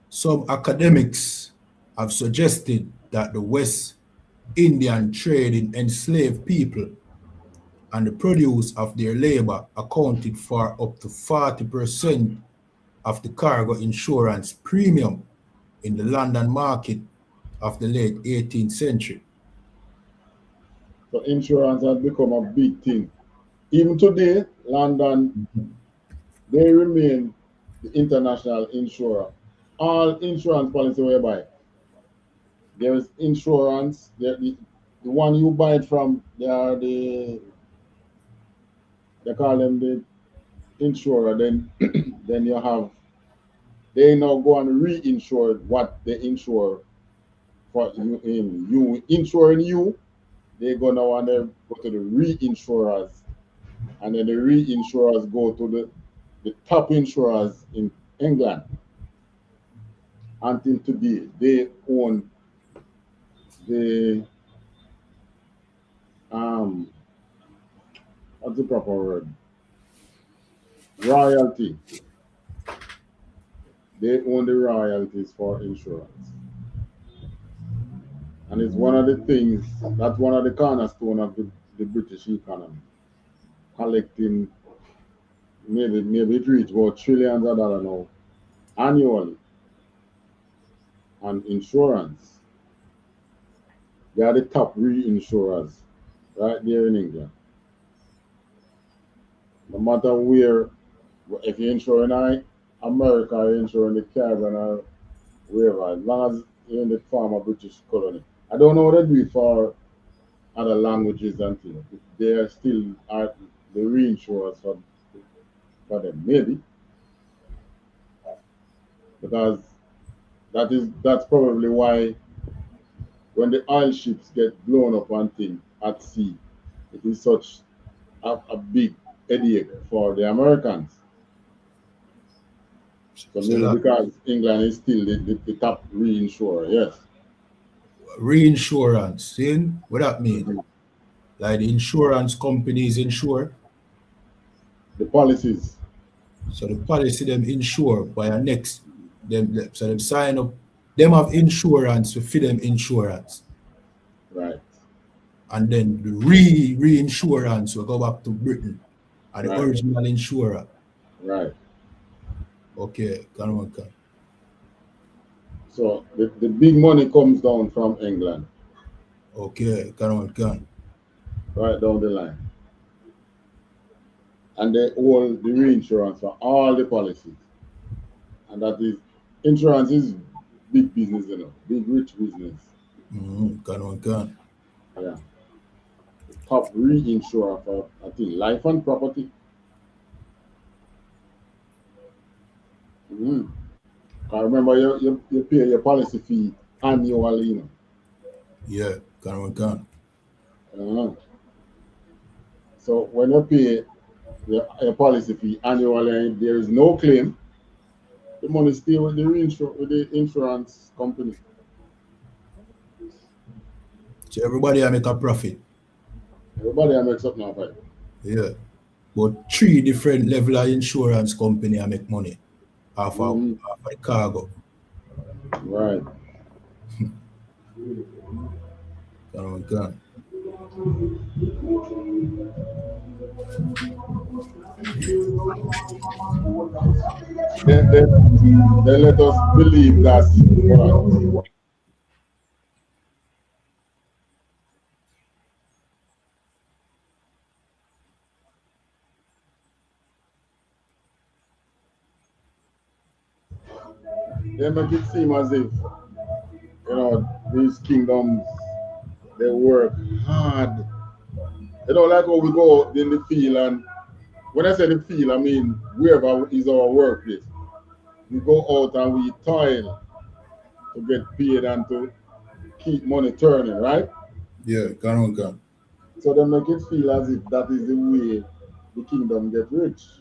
[SPEAKER 5] Some academics have suggested that the West Indian trade in enslaved people and the produce of their labor accounted for up to 40% of the cargo insurance premium in the London market of the late 18th century.
[SPEAKER 4] So insurance has become a big thing. Even today, London, they remain the international insurer. All insurance policy we buy, there is insurance. The one you buy it from, they call them the insurer. Then you have, they now go and reinsure what they insure for you insuring you. They go now and they go to the reinsurers, and then the reinsurers go to the top insurers in England. Until today, they own the what's the proper word? Royalty. They own the royalties for insurance. And it's one of the things, that's one of the cornerstones of the British economy. Collecting, maybe it reaches about trillions of dollars now annually on insurance. They are the top reinsurers right there in England. No matter where, if you're insuring America, you're insuring the Caribbean or wherever, as long as you're in the former British colony. I don't know what they do for other languages and things. They are still the reinsurers for them, maybe. Because that's probably why when the oil ships get blown up and things at sea, it is such a big headache for the Americans. So maybe because England is still the top reinsurer, yes.
[SPEAKER 5] Reinsurance, see what that mean? Like the insurance companies insure?
[SPEAKER 4] The policies.
[SPEAKER 5] So the policy them insure by a next, so them sign up, them have insurance to feed them insurance.
[SPEAKER 4] Right.
[SPEAKER 5] And then the reinsurance will go back to Britain and the original insurer.
[SPEAKER 4] Right.
[SPEAKER 5] Okay, can.
[SPEAKER 4] So the big money comes down from England.
[SPEAKER 5] Okay, can.
[SPEAKER 4] Right down the line. And they hold the reinsurance for all the policies. And that is, insurance is big business, you know, big rich business.
[SPEAKER 5] Can.
[SPEAKER 4] Yeah. Top reinsurer for, I think, life and property. I remember you pay your policy fee annually, you know.
[SPEAKER 5] Yeah, can.
[SPEAKER 4] So when you pay your policy fee annually and there is no claim, the money stay with the insurance company.
[SPEAKER 5] So everybody make a profit.
[SPEAKER 4] Everybody makes up now, right?
[SPEAKER 5] Yeah. But 3 different level of insurance company I make money off of cargo.
[SPEAKER 4] Right.
[SPEAKER 5] Can.
[SPEAKER 4] They let us believe that. Right. They make it seem as if, you know, these kingdoms, they work hard. You know, like how we go in the field, and when I say the field, I mean wherever is our workplace. We go out and we toil to get paid and to keep money turning, right?
[SPEAKER 5] Yeah, can.
[SPEAKER 4] So they make it feel as if that is the way the kingdom get rich.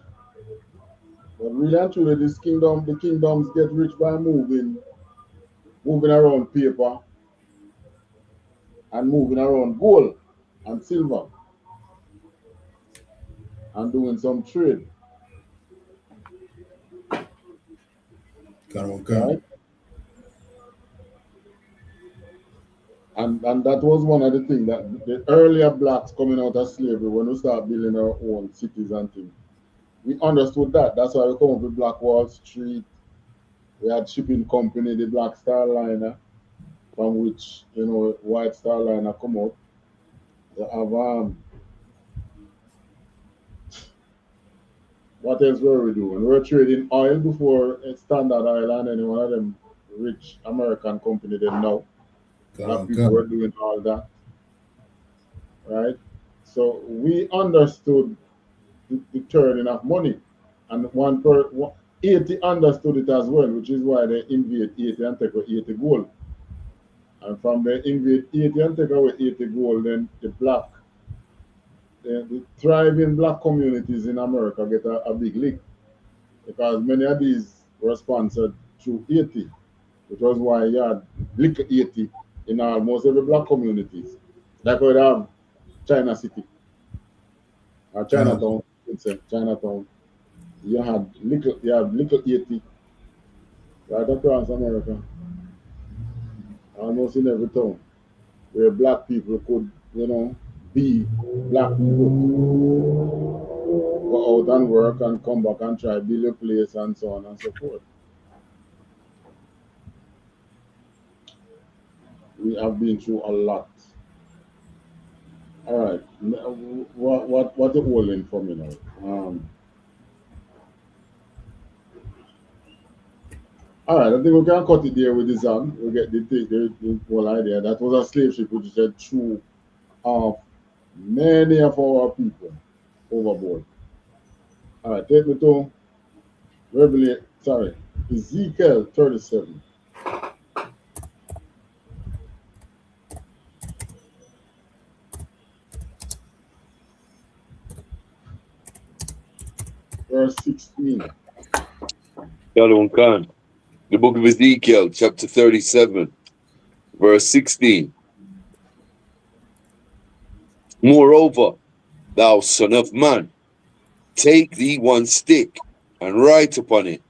[SPEAKER 4] But really and truly, the kingdoms get rich by moving around paper and moving around gold and silver and doing some trade.
[SPEAKER 5] Can.
[SPEAKER 4] Right? And that was one of the things that the earlier blacks coming out of slavery, when we start building our own cities and things, we understood that. That's why we come up with Black Wall Street. We had shipping company, the Black Star Liner, from which, you know, White Star Liner come out. They have what else were we doing? We were trading oil before Standard Oil and any one of them rich American company they know. Black people were doing all that. Right? So we understood the turning of money. And 80 understood it as well, which is why they invade 80 and take away 80 gold. And from the invade 80 and take away 80 gold, then the thriving black communities in America get a big lick. Because many of these were sponsored through 80, which was why you had lick 80 in almost every black communities. Like we have China City, or Chinatown, Chinatown. You have little 80 right across America, almost in every town, where black people could, you know, be black people, go out and work and come back and try build a place and so on and so forth. We have been through a lot. All right, what the holding for me now? All right, I think we can cut it there with this. We get the whole idea. That was a slave ship which said threw off many of our people overboard. All right, take me to Ezekiel 37. Verse 16.
[SPEAKER 6] Shalom Khan. The book of Ezekiel, chapter 37, verse 16. Moreover, thou son of man, take thee one stick and write upon it,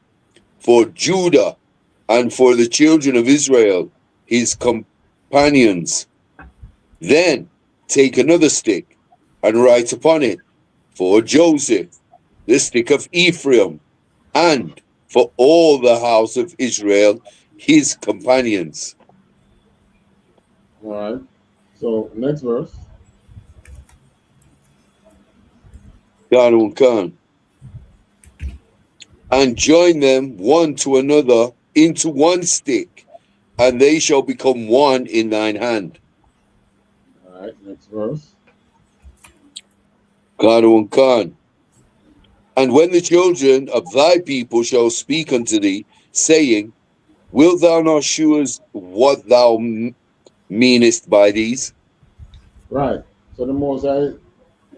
[SPEAKER 6] for Judah and for the children of Israel, his companions. Then take another stick and write upon it, for Joseph the stick of Ephraim, and for all the house of Israel, his companions.
[SPEAKER 4] All right. So next verse.
[SPEAKER 6] And join them one to another into one stick, and they shall become one in thine hand.
[SPEAKER 4] All right, next verse.
[SPEAKER 6] And when the children of thy people shall speak unto thee, saying, wilt thou not shew us what thou meanest by these?
[SPEAKER 4] Right. So the Most High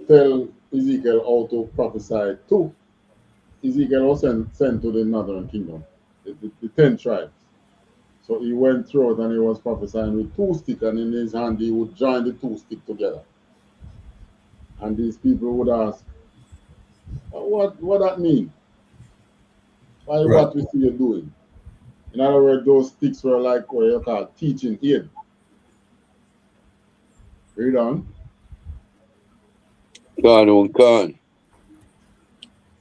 [SPEAKER 4] tell Ezekiel how to prophesy to. Ezekiel was sent to the northern kingdom, the 10 tribes. So he went through it and he was prophesying with 2 sticks, and in his hand he would join the 2 sticks together. And these people would ask, what that mean? Why
[SPEAKER 5] Right.
[SPEAKER 4] what we see you doing? In other words, those sticks were like what you call teaching aid. Read on.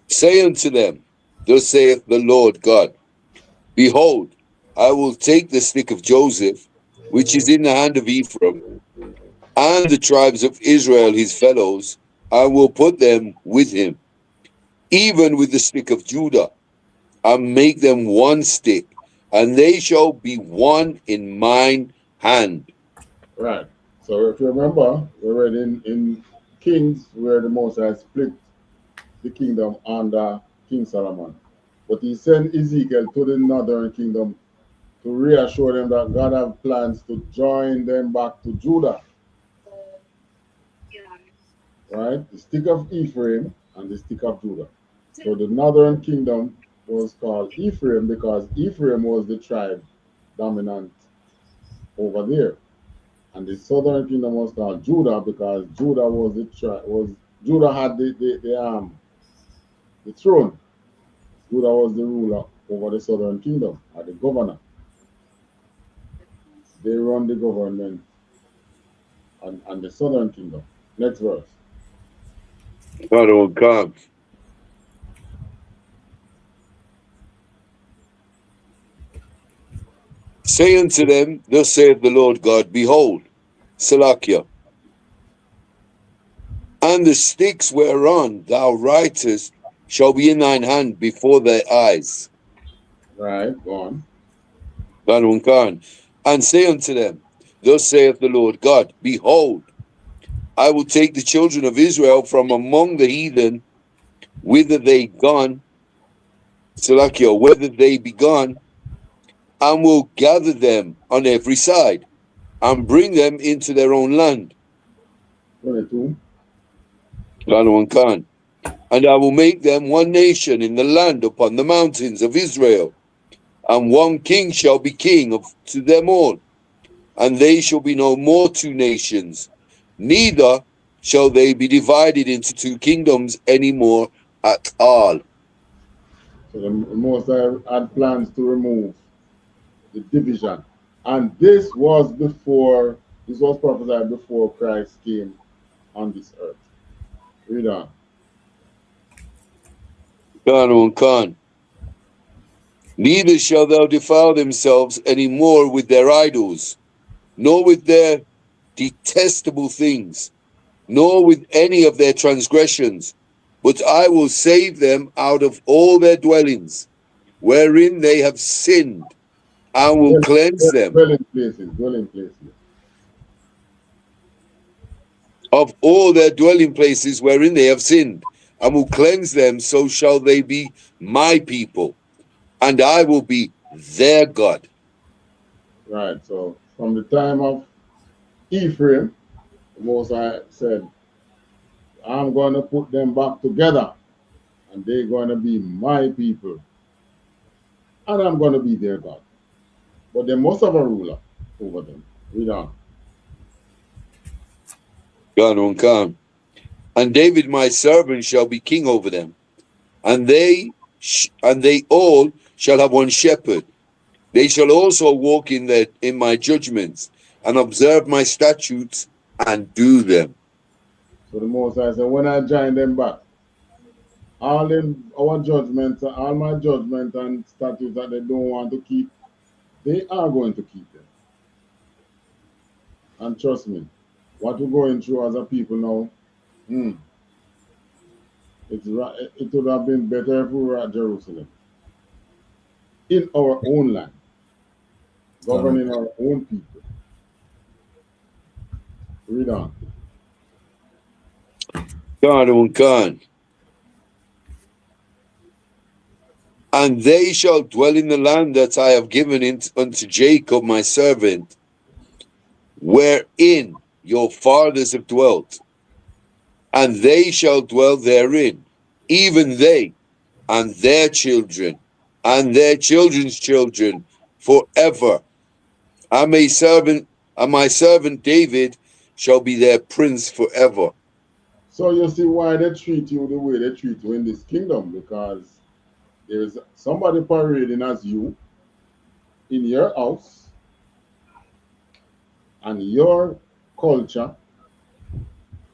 [SPEAKER 6] Say unto them, thus saith the Lord God, behold, I will take the stick of Joseph, which is in the hand of Ephraim, and the tribes of Israel his fellows, I will put them with him, even with the stick of Judah, and make them one stick, and they shall be one in mine hand.
[SPEAKER 4] Right. So if you remember, we read in Kings where the Most High split the kingdom under King Solomon. But he sent Ezekiel to the northern kingdom to reassure them that God has plans to join them back to Judah. Right? The stick of Ephraim and the stick of Judah. So the northern kingdom was called Ephraim because Ephraim was the tribe dominant over there. And the southern kingdom was called Judah because Judah was the tribe, Judah had the throne. Judah was the ruler over the southern kingdom, or the governor. They run the government and the southern kingdom. Next verse.
[SPEAKER 6] Say unto them, thus saith the Lord God, behold, Salakia, and the sticks whereon thou writest shall be in thine hand before their eyes.
[SPEAKER 4] Right, go on.
[SPEAKER 6] And say unto them, thus saith the Lord God, behold, I will take the children of Israel from among the heathen, whither they gone, Salakia, whither they be gone, and will gather them on every side, and bring them into their own land.
[SPEAKER 4] 22.
[SPEAKER 6] And I will make them one nation in the land upon the mountains of Israel, and one king shall be king to them all, and they shall be no more 2 nations, neither shall they be divided into 2 kingdoms any more at all.
[SPEAKER 4] So the Most High had plans to remove the division. And this was prophesied before Christ came on this earth. Read on.
[SPEAKER 6] Neither shall thou defile themselves any more with their idols, nor with their detestable things, nor with any of their transgressions, but I will save them out of all their dwellings, wherein they have sinned, and will cleanse them
[SPEAKER 4] Dwelling places.
[SPEAKER 6] of all their dwelling places wherein they have sinned, and will cleanse them, so shall they be my people, and I will be their God.
[SPEAKER 4] Right, so from the time of Ephraim, the Most High said, I'm going to put them back together, and they're going to be my people, and I'm going to be their God. But they must have a ruler over them. Read on.
[SPEAKER 6] God won't come. And David my servant shall be king over them, and they all shall have one shepherd. They shall also walk in my judgments, and observe my statutes, and do them.
[SPEAKER 4] So the Most High said, when I join them back, All them, our judgments, all my judgment and statutes that they don't want to keep, they are going to keep them. And trust me, what we're going through as a people now, it would have been better if we were at Jerusalem, in our own land, governing our own people. Read on.
[SPEAKER 6] God. And they shall dwell in the land that I have given unto Jacob my servant, wherein your fathers have dwelt, and they shall dwell therein, even they, and their children, and their children's children, forever. And my servant David shall be their prince forever.
[SPEAKER 4] So you see why they treat you the way they treat you in this kingdom, because there's somebody parading as you in your house and your culture,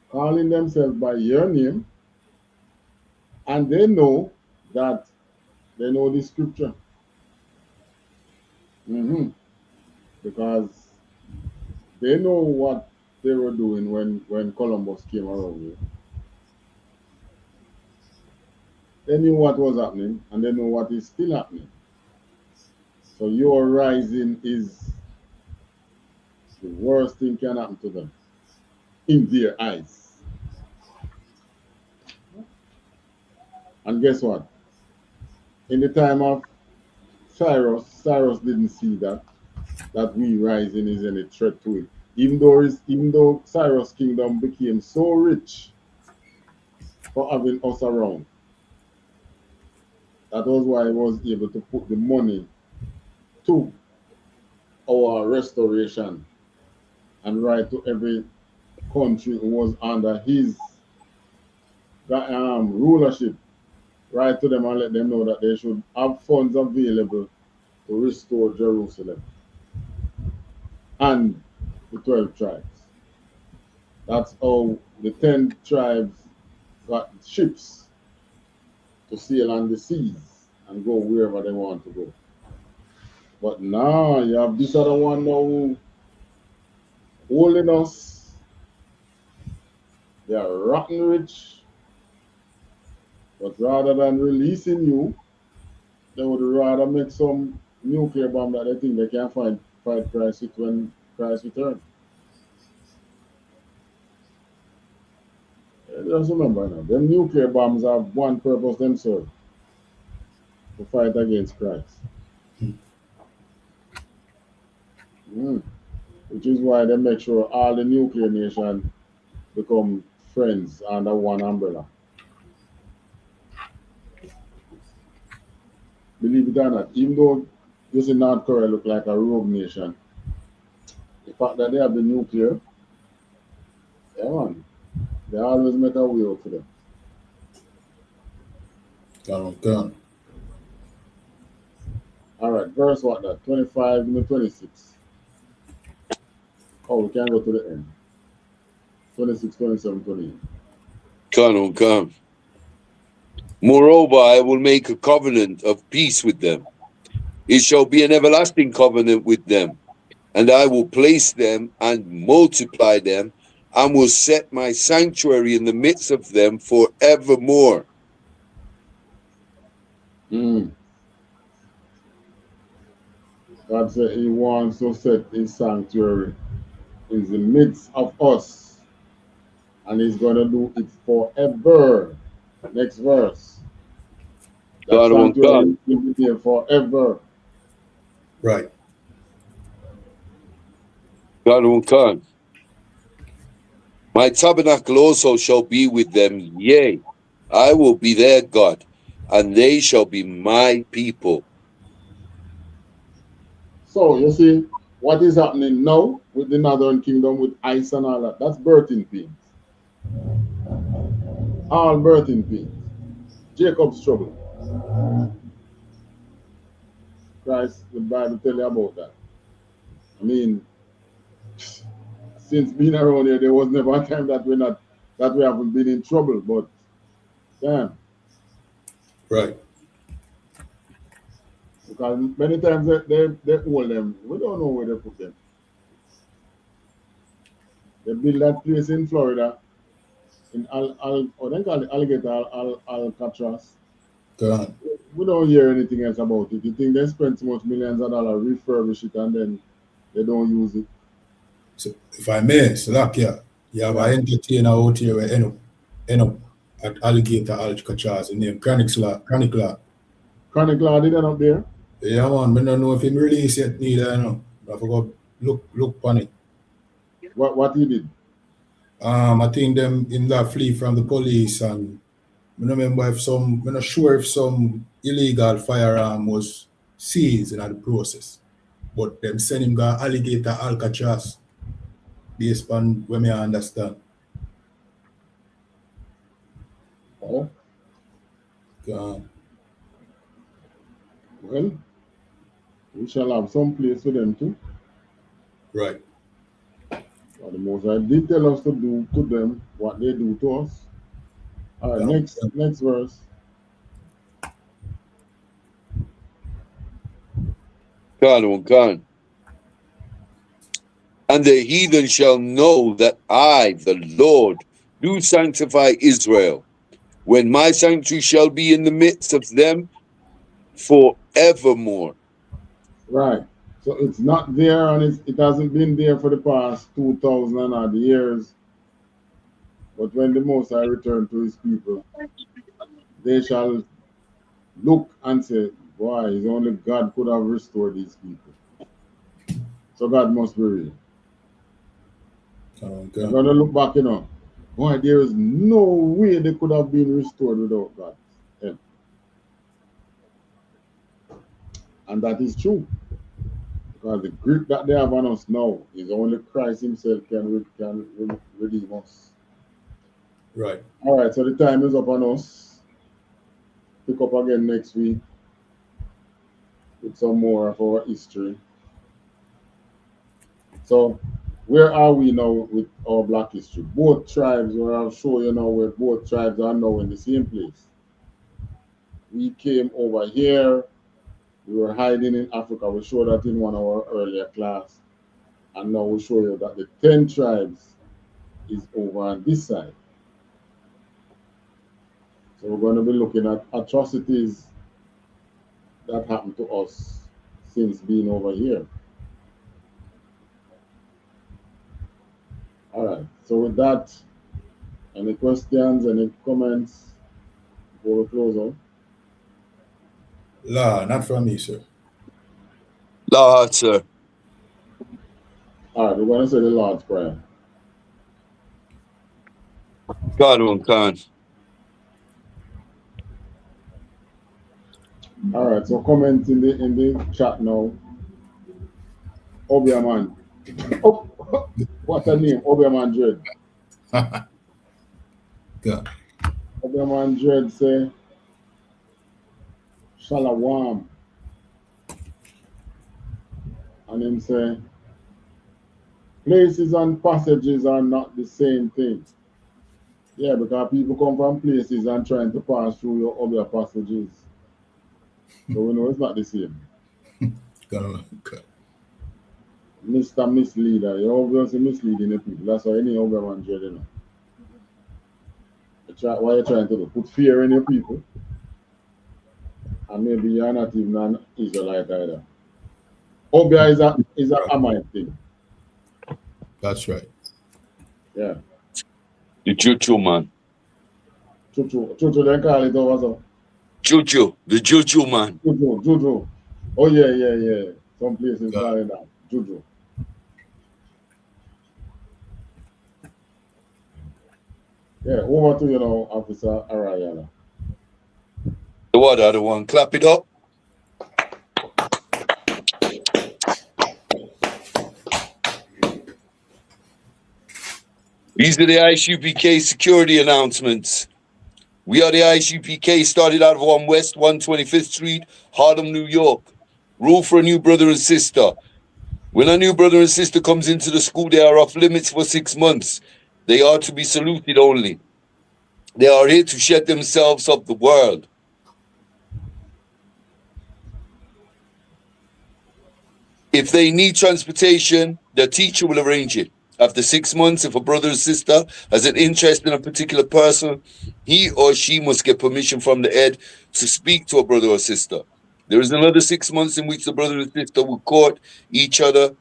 [SPEAKER 4] calling themselves by your name, and they know that they know the scripture. Because they know what they were doing when Columbus came around here. They knew what was happening, and they know what is still happening. So your rising is the worst thing can happen to them in their eyes. And guess what? In the time of Cyrus didn't see that we rising is any threat to it. Even though Cyrus' kingdom became so rich for having us around, that was why he was able to put the money to our restoration and write to every country who was under his rulership, write to them and let them know that they should have funds available to restore Jerusalem and the 12 tribes. That's how the 10 tribes got ships to sail on the seas and go wherever they want to go. But now you have this other one now holding us. They are rotten rich. But rather than releasing you, they would rather make some nuclear bomb that they think they can fight Christ with when Christ returns. Just remember now, them nuclear bombs have one purpose themselves: to fight against Christ. Which is why they make sure all the nuclear nations become friends under one umbrella. Believe it or not, even though you see North Korea look like a rogue nation, the fact that they have the nuclear, yeah man, they always make a way out for them.
[SPEAKER 5] Done.
[SPEAKER 4] All right, verse what that? 25 and 26. Oh, we can go to the end. 26, 27, 28.
[SPEAKER 6] Come. Moreover, I will make a covenant of peace with them. It shall be an everlasting covenant with them, and I will place them and multiply them, and will set my sanctuary in the midst of them forevermore.
[SPEAKER 4] God said he wants to set his sanctuary in the midst of us, and he's going to do it forever. Next verse. That sanctuary will be there forever.
[SPEAKER 5] Right.
[SPEAKER 6] God won't come. My tabernacle also shall be with them, yea, I will be their God, and they shall be my people.
[SPEAKER 4] So, you see, what is happening now with the Northern Kingdom, with ice and all that, that's birthing pains. All birthing pains. Jacob's trouble. Christ, the Bible tell you about that. I mean, since being around here, there was never a time that we haven't been in trouble, but damn,
[SPEAKER 5] Right.
[SPEAKER 4] Because many times they hold them. We don't know where they put them. They build that place in Florida, in they call it Alligator Alcatraz.
[SPEAKER 5] Go on.
[SPEAKER 4] We don't hear anything else about it. You think they spend so much millions of dollars refurbish it and then they don't use it?
[SPEAKER 5] So if I may, so like you have an entertainer out here where end up at Alligator Alcatraz, and name Chronic Law.
[SPEAKER 4] Chronic Law did end up there?
[SPEAKER 5] Yeah, man. I don't know if he released it neither, you know. I forgot look on it.
[SPEAKER 4] What he did?
[SPEAKER 5] I think them in that flee from the police, and I don't remember if I'm not sure if some illegal firearm was seized in the process. But them send him to Alligator Alcatraz based on what I understand.
[SPEAKER 4] Oh. Well, we shall have some place for them too.
[SPEAKER 5] Right.
[SPEAKER 4] Well, the Most High did tell us to do to them what they do to us. All right, next verse.
[SPEAKER 6] Gone. And the heathen shall know that I, the Lord, do sanctify Israel, when my sanctuary shall be in the midst of them forevermore.
[SPEAKER 4] Right. So it's not there, and it hasn't been there for the past 2,000 odd years. But when the Most High return to his people, they shall look and say, boy, it's only God could have restored these people. So God must be real.
[SPEAKER 5] Okay.
[SPEAKER 4] You're going to look back, you know, boy, there is no way they could have been restored without God. Yeah. And that is true. Because the grip that they have on us now is only Christ himself can redeem us.
[SPEAKER 5] Right.
[SPEAKER 4] All right, so the time is up on us. Pick up again next week with some more of our history. So, where are we now with our Black history? Both tribes, where I'll show you now where both tribes are now in the same place. We came over here. We were hiding in Africa. We showed that in one of our earlier class. And now we show you that the 10 tribes is over on this side. So we're going to be looking at atrocities that happened to us since being over here. All right. So with that, any questions, any comments before we close out?
[SPEAKER 5] La, not from me, sir.
[SPEAKER 6] Lord, sir.
[SPEAKER 4] All right, we're going to say the Lord's Prayer.
[SPEAKER 6] God on Khan.
[SPEAKER 4] All right, so comment in the chat now. Obiaman. Oh, what's her name? Obiaman Dread.
[SPEAKER 5] God.
[SPEAKER 4] Obiaman Dread say, Shalom. And him say, places and passages are not the same thing. Yeah, because people come from places and trying to pass through your other passages. So we know it's not the same.
[SPEAKER 5] God.
[SPEAKER 4] Mr. Misleader, you're obviously misleading the people. That's why any Obiaman Dread, you know. What you're trying to do? Put fear in your people. And maybe you're not even an Israelite either. Obia is a Amite thing.
[SPEAKER 5] That's right.
[SPEAKER 4] Yeah.
[SPEAKER 6] The Juju man.
[SPEAKER 4] Juju, they call it over so.
[SPEAKER 6] Juju, the Juju man.
[SPEAKER 4] Juju. Oh yeah. Some places call it that. Juju. Yeah, over to you now, Officer Arayala.
[SPEAKER 6] The what other one? Clap it up. These are the ISUPK security announcements. We are the ISUPK, started out of 1 West 125th Street, Harlem, New York. Rule for a new brother and sister. When a new brother and sister comes into the school, they are off limits for 6 months. They are to be saluted only. They are here to shed themselves of the world. If they need transportation, the teacher will arrange it. After 6 months, if a brother or sister has an interest in a particular person, he or she must get permission from the head to speak to a brother or sister. There is another 6 months in which the brother and sister will court each other.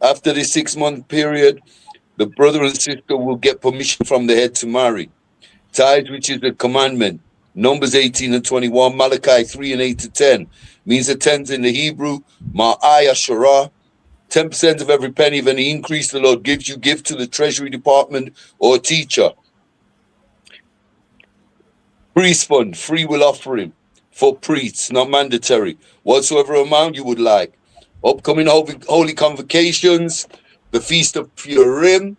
[SPEAKER 6] After this 6-month period, the brother and sister will get permission from the head to marry. Tithe, which is the commandment, Numbers 18 and 21, Malachi 3 and 8 to 10, means a tenth in the Hebrew, Ma'aya Shara, 10% of every penny of any increase the Lord gives you, give to the treasury department or teacher. Priest fund, free will offering for priests, not mandatory, whatsoever amount you would like. Upcoming holy convocations, the Feast of Purim,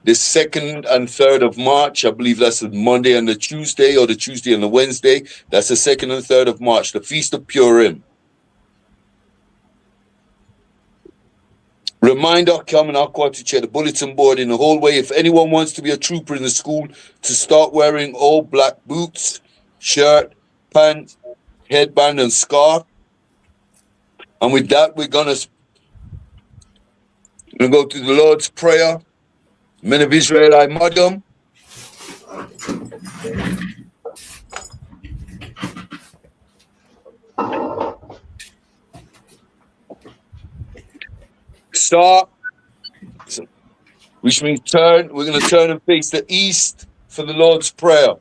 [SPEAKER 6] the 2nd and 3rd of March. I believe that's the Monday and the Tuesday, or the Tuesday and the Wednesday. That's the 2nd and 3rd of March, the Feast of Purim. Reminder, come and Aqua to check the bulletin board in the hallway. If anyone wants to be a trooper in the school, to start wearing all black boots, shirt, pants, headband, and scarf. And with that, we're going to go to the Lord's Prayer. Men of Israel, I madam. Start, which means turn. We're going to turn and face the east for the Lord's Prayer.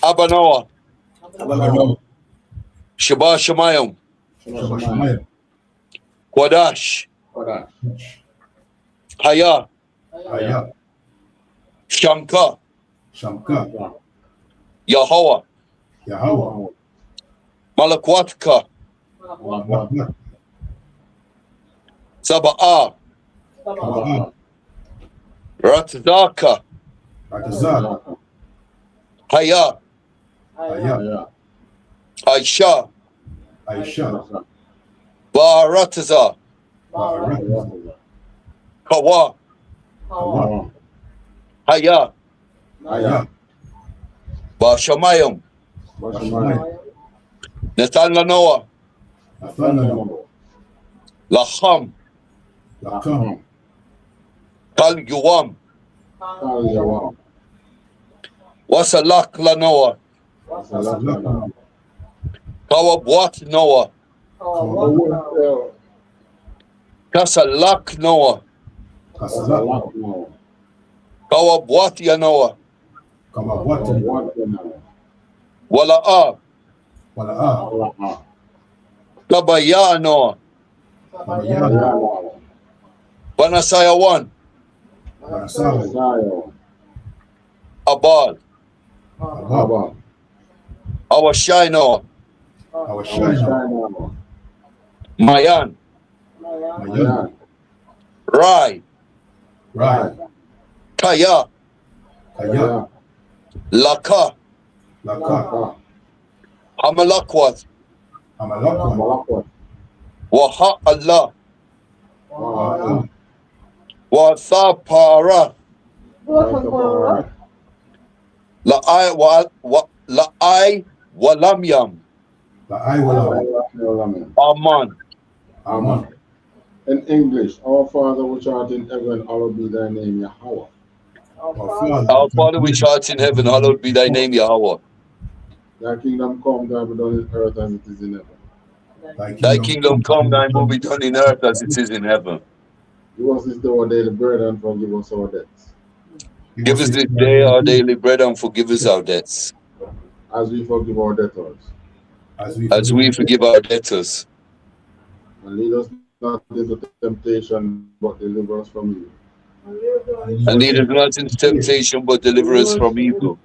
[SPEAKER 6] Abba Noah. Shabbat Shemayim. Quadash. Haya. Shamka. Yahweh. Malakwatka. Saba'ah. Ratzaka. Haya. Aisha. Barataza. Kawa. Haya. Bashamayim. Nathan Lanoa. Lacham. Kal Yuam. Wasalak Lanoa. Kawabwat Noah. Kasalak Noah. Kawabwat Yanoah. Wala'a. Kabaya Noah. Banasayawan. Abal. Awashai Noah. Mayan. Rai. Kaya. Laka. Hamalakwat. Waha Allah. Wathapara. La'ai walamyam. Aman.
[SPEAKER 4] In English, our Father which art in heaven, hallowed be thy name, Yahweh.
[SPEAKER 6] Our Father which art in heaven, hallowed be thy name, Yahweh.
[SPEAKER 4] Thy kingdom come, thy will be done in earth as it is in heaven.
[SPEAKER 6] Thy kingdom come, thy will be done in earth as it is in heaven.
[SPEAKER 4] Give us this day our daily bread, and forgive us our debts.
[SPEAKER 6] Give us this day our daily bread, and forgive us our debts,
[SPEAKER 4] as we forgive our debtors.
[SPEAKER 6] As we forgive our debtors.
[SPEAKER 4] And lead us not into temptation, but deliver us from evil.
[SPEAKER 6] And lead us not into temptation, but deliver us from evil.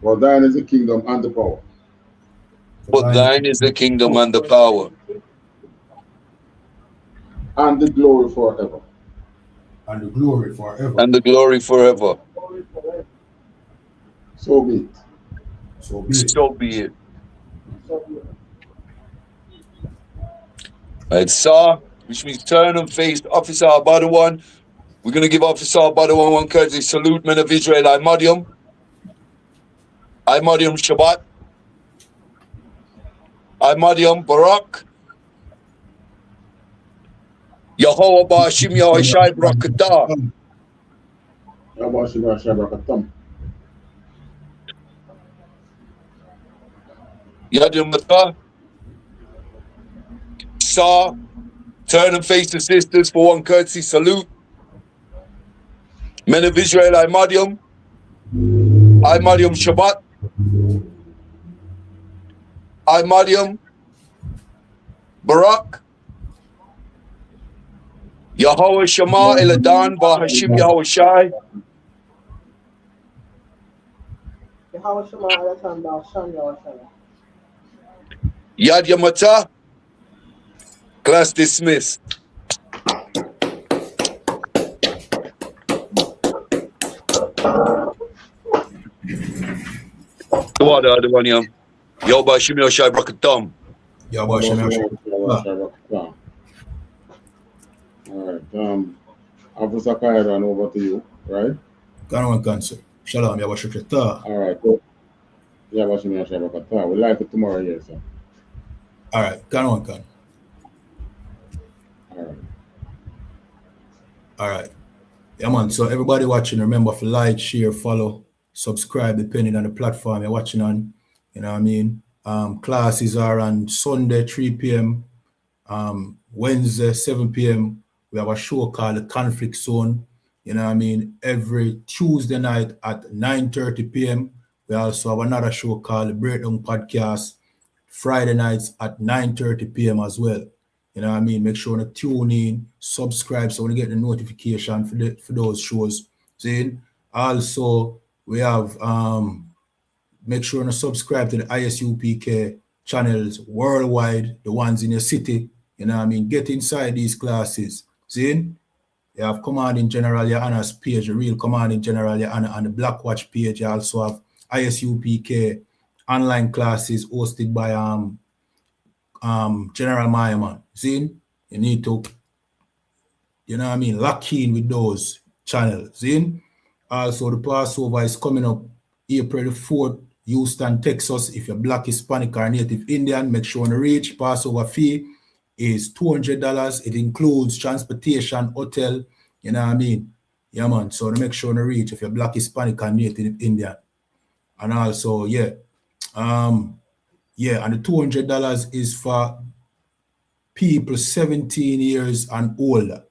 [SPEAKER 4] For thine is the kingdom and the power.
[SPEAKER 6] For thine is the kingdom and the power.
[SPEAKER 4] And the glory forever.
[SPEAKER 5] And the glory forever.
[SPEAKER 6] And the glory forever.
[SPEAKER 4] So be it.
[SPEAKER 5] So be it.
[SPEAKER 6] So be it. Right, Sir, which means turn and face Officer Abadawan. We're going to give Officer Badawan one courtesy salute, men of Israel. I Madium Shabbat. I Madium Barak. Yahweh Ba'ashim Yahweh Shai Barakatah. Yadim Matah. Sa. Turn and face the sisters for one courtesy salute. Men of Israel, I Madium Shabbat. I Madium Barak. Yahweh Shema Eladan Bahashim Yahweh Shai.
[SPEAKER 2] Yahweh Shema Eladan Bahashim Yahweh Shai.
[SPEAKER 6] Yad Yamata. Class dismissed. THAWADAH, Adewanyam. Yo Bahashim Yahweh Shai Brakatam.
[SPEAKER 5] Yo Bahashim Yahweh Shai.
[SPEAKER 4] All right. Officer Kairan, over to you, right?
[SPEAKER 5] Can sir. Shalom, Yahweh Shai.
[SPEAKER 4] All right. Cool. Yahweh Shai Brakatam. We'll like it tomorrow here, sir.
[SPEAKER 5] All right. All
[SPEAKER 4] right.
[SPEAKER 5] All right. Yeah, man. So everybody watching, remember to like, share, follow, subscribe, depending on the platform you're watching on. You know what I mean? Classes are on Sunday, 3 p.m. Wednesday, 7 p.m. We have a show called The Conflict Zone. You know what I mean? Every Tuesday night at 9:30 p.m. We also have another show called The Breakdown Podcast. Friday nights at 9:30 p.m. as well. You know what I mean? Make sure to tune in, subscribe so when you get the notification for those shows. See? Also, we have make sure to subscribe to the ISUPK channels worldwide, the ones in your city. You know what I mean? Get inside these classes. See? You have Commanding General Yahanna's page, the real Commanding General Yahanna, and the Black Watch page. You also have ISUPK online classes hosted by General Mayaman. See? You need to, you know what I mean, lock in with those channels. See? Also, the Passover is coming up April the 4th, Houston, Texas. If you're Black, Hispanic, or Native Indian, make sure to reach. Passover fee is $200. It includes transportation, hotel, you know what I mean? Yeah, man. So to make sure to reach if you're Black, Hispanic, or Native Indian. And also, yeah. And the $200 is for people 17 years and older.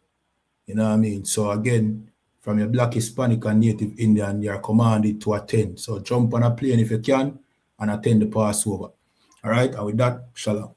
[SPEAKER 5] You know what I mean? So again, from your Black, Hispanic, and Native Indian, you're commanded to attend. So jump on a plane if you can and attend the Passover. All right? And with that, shalom.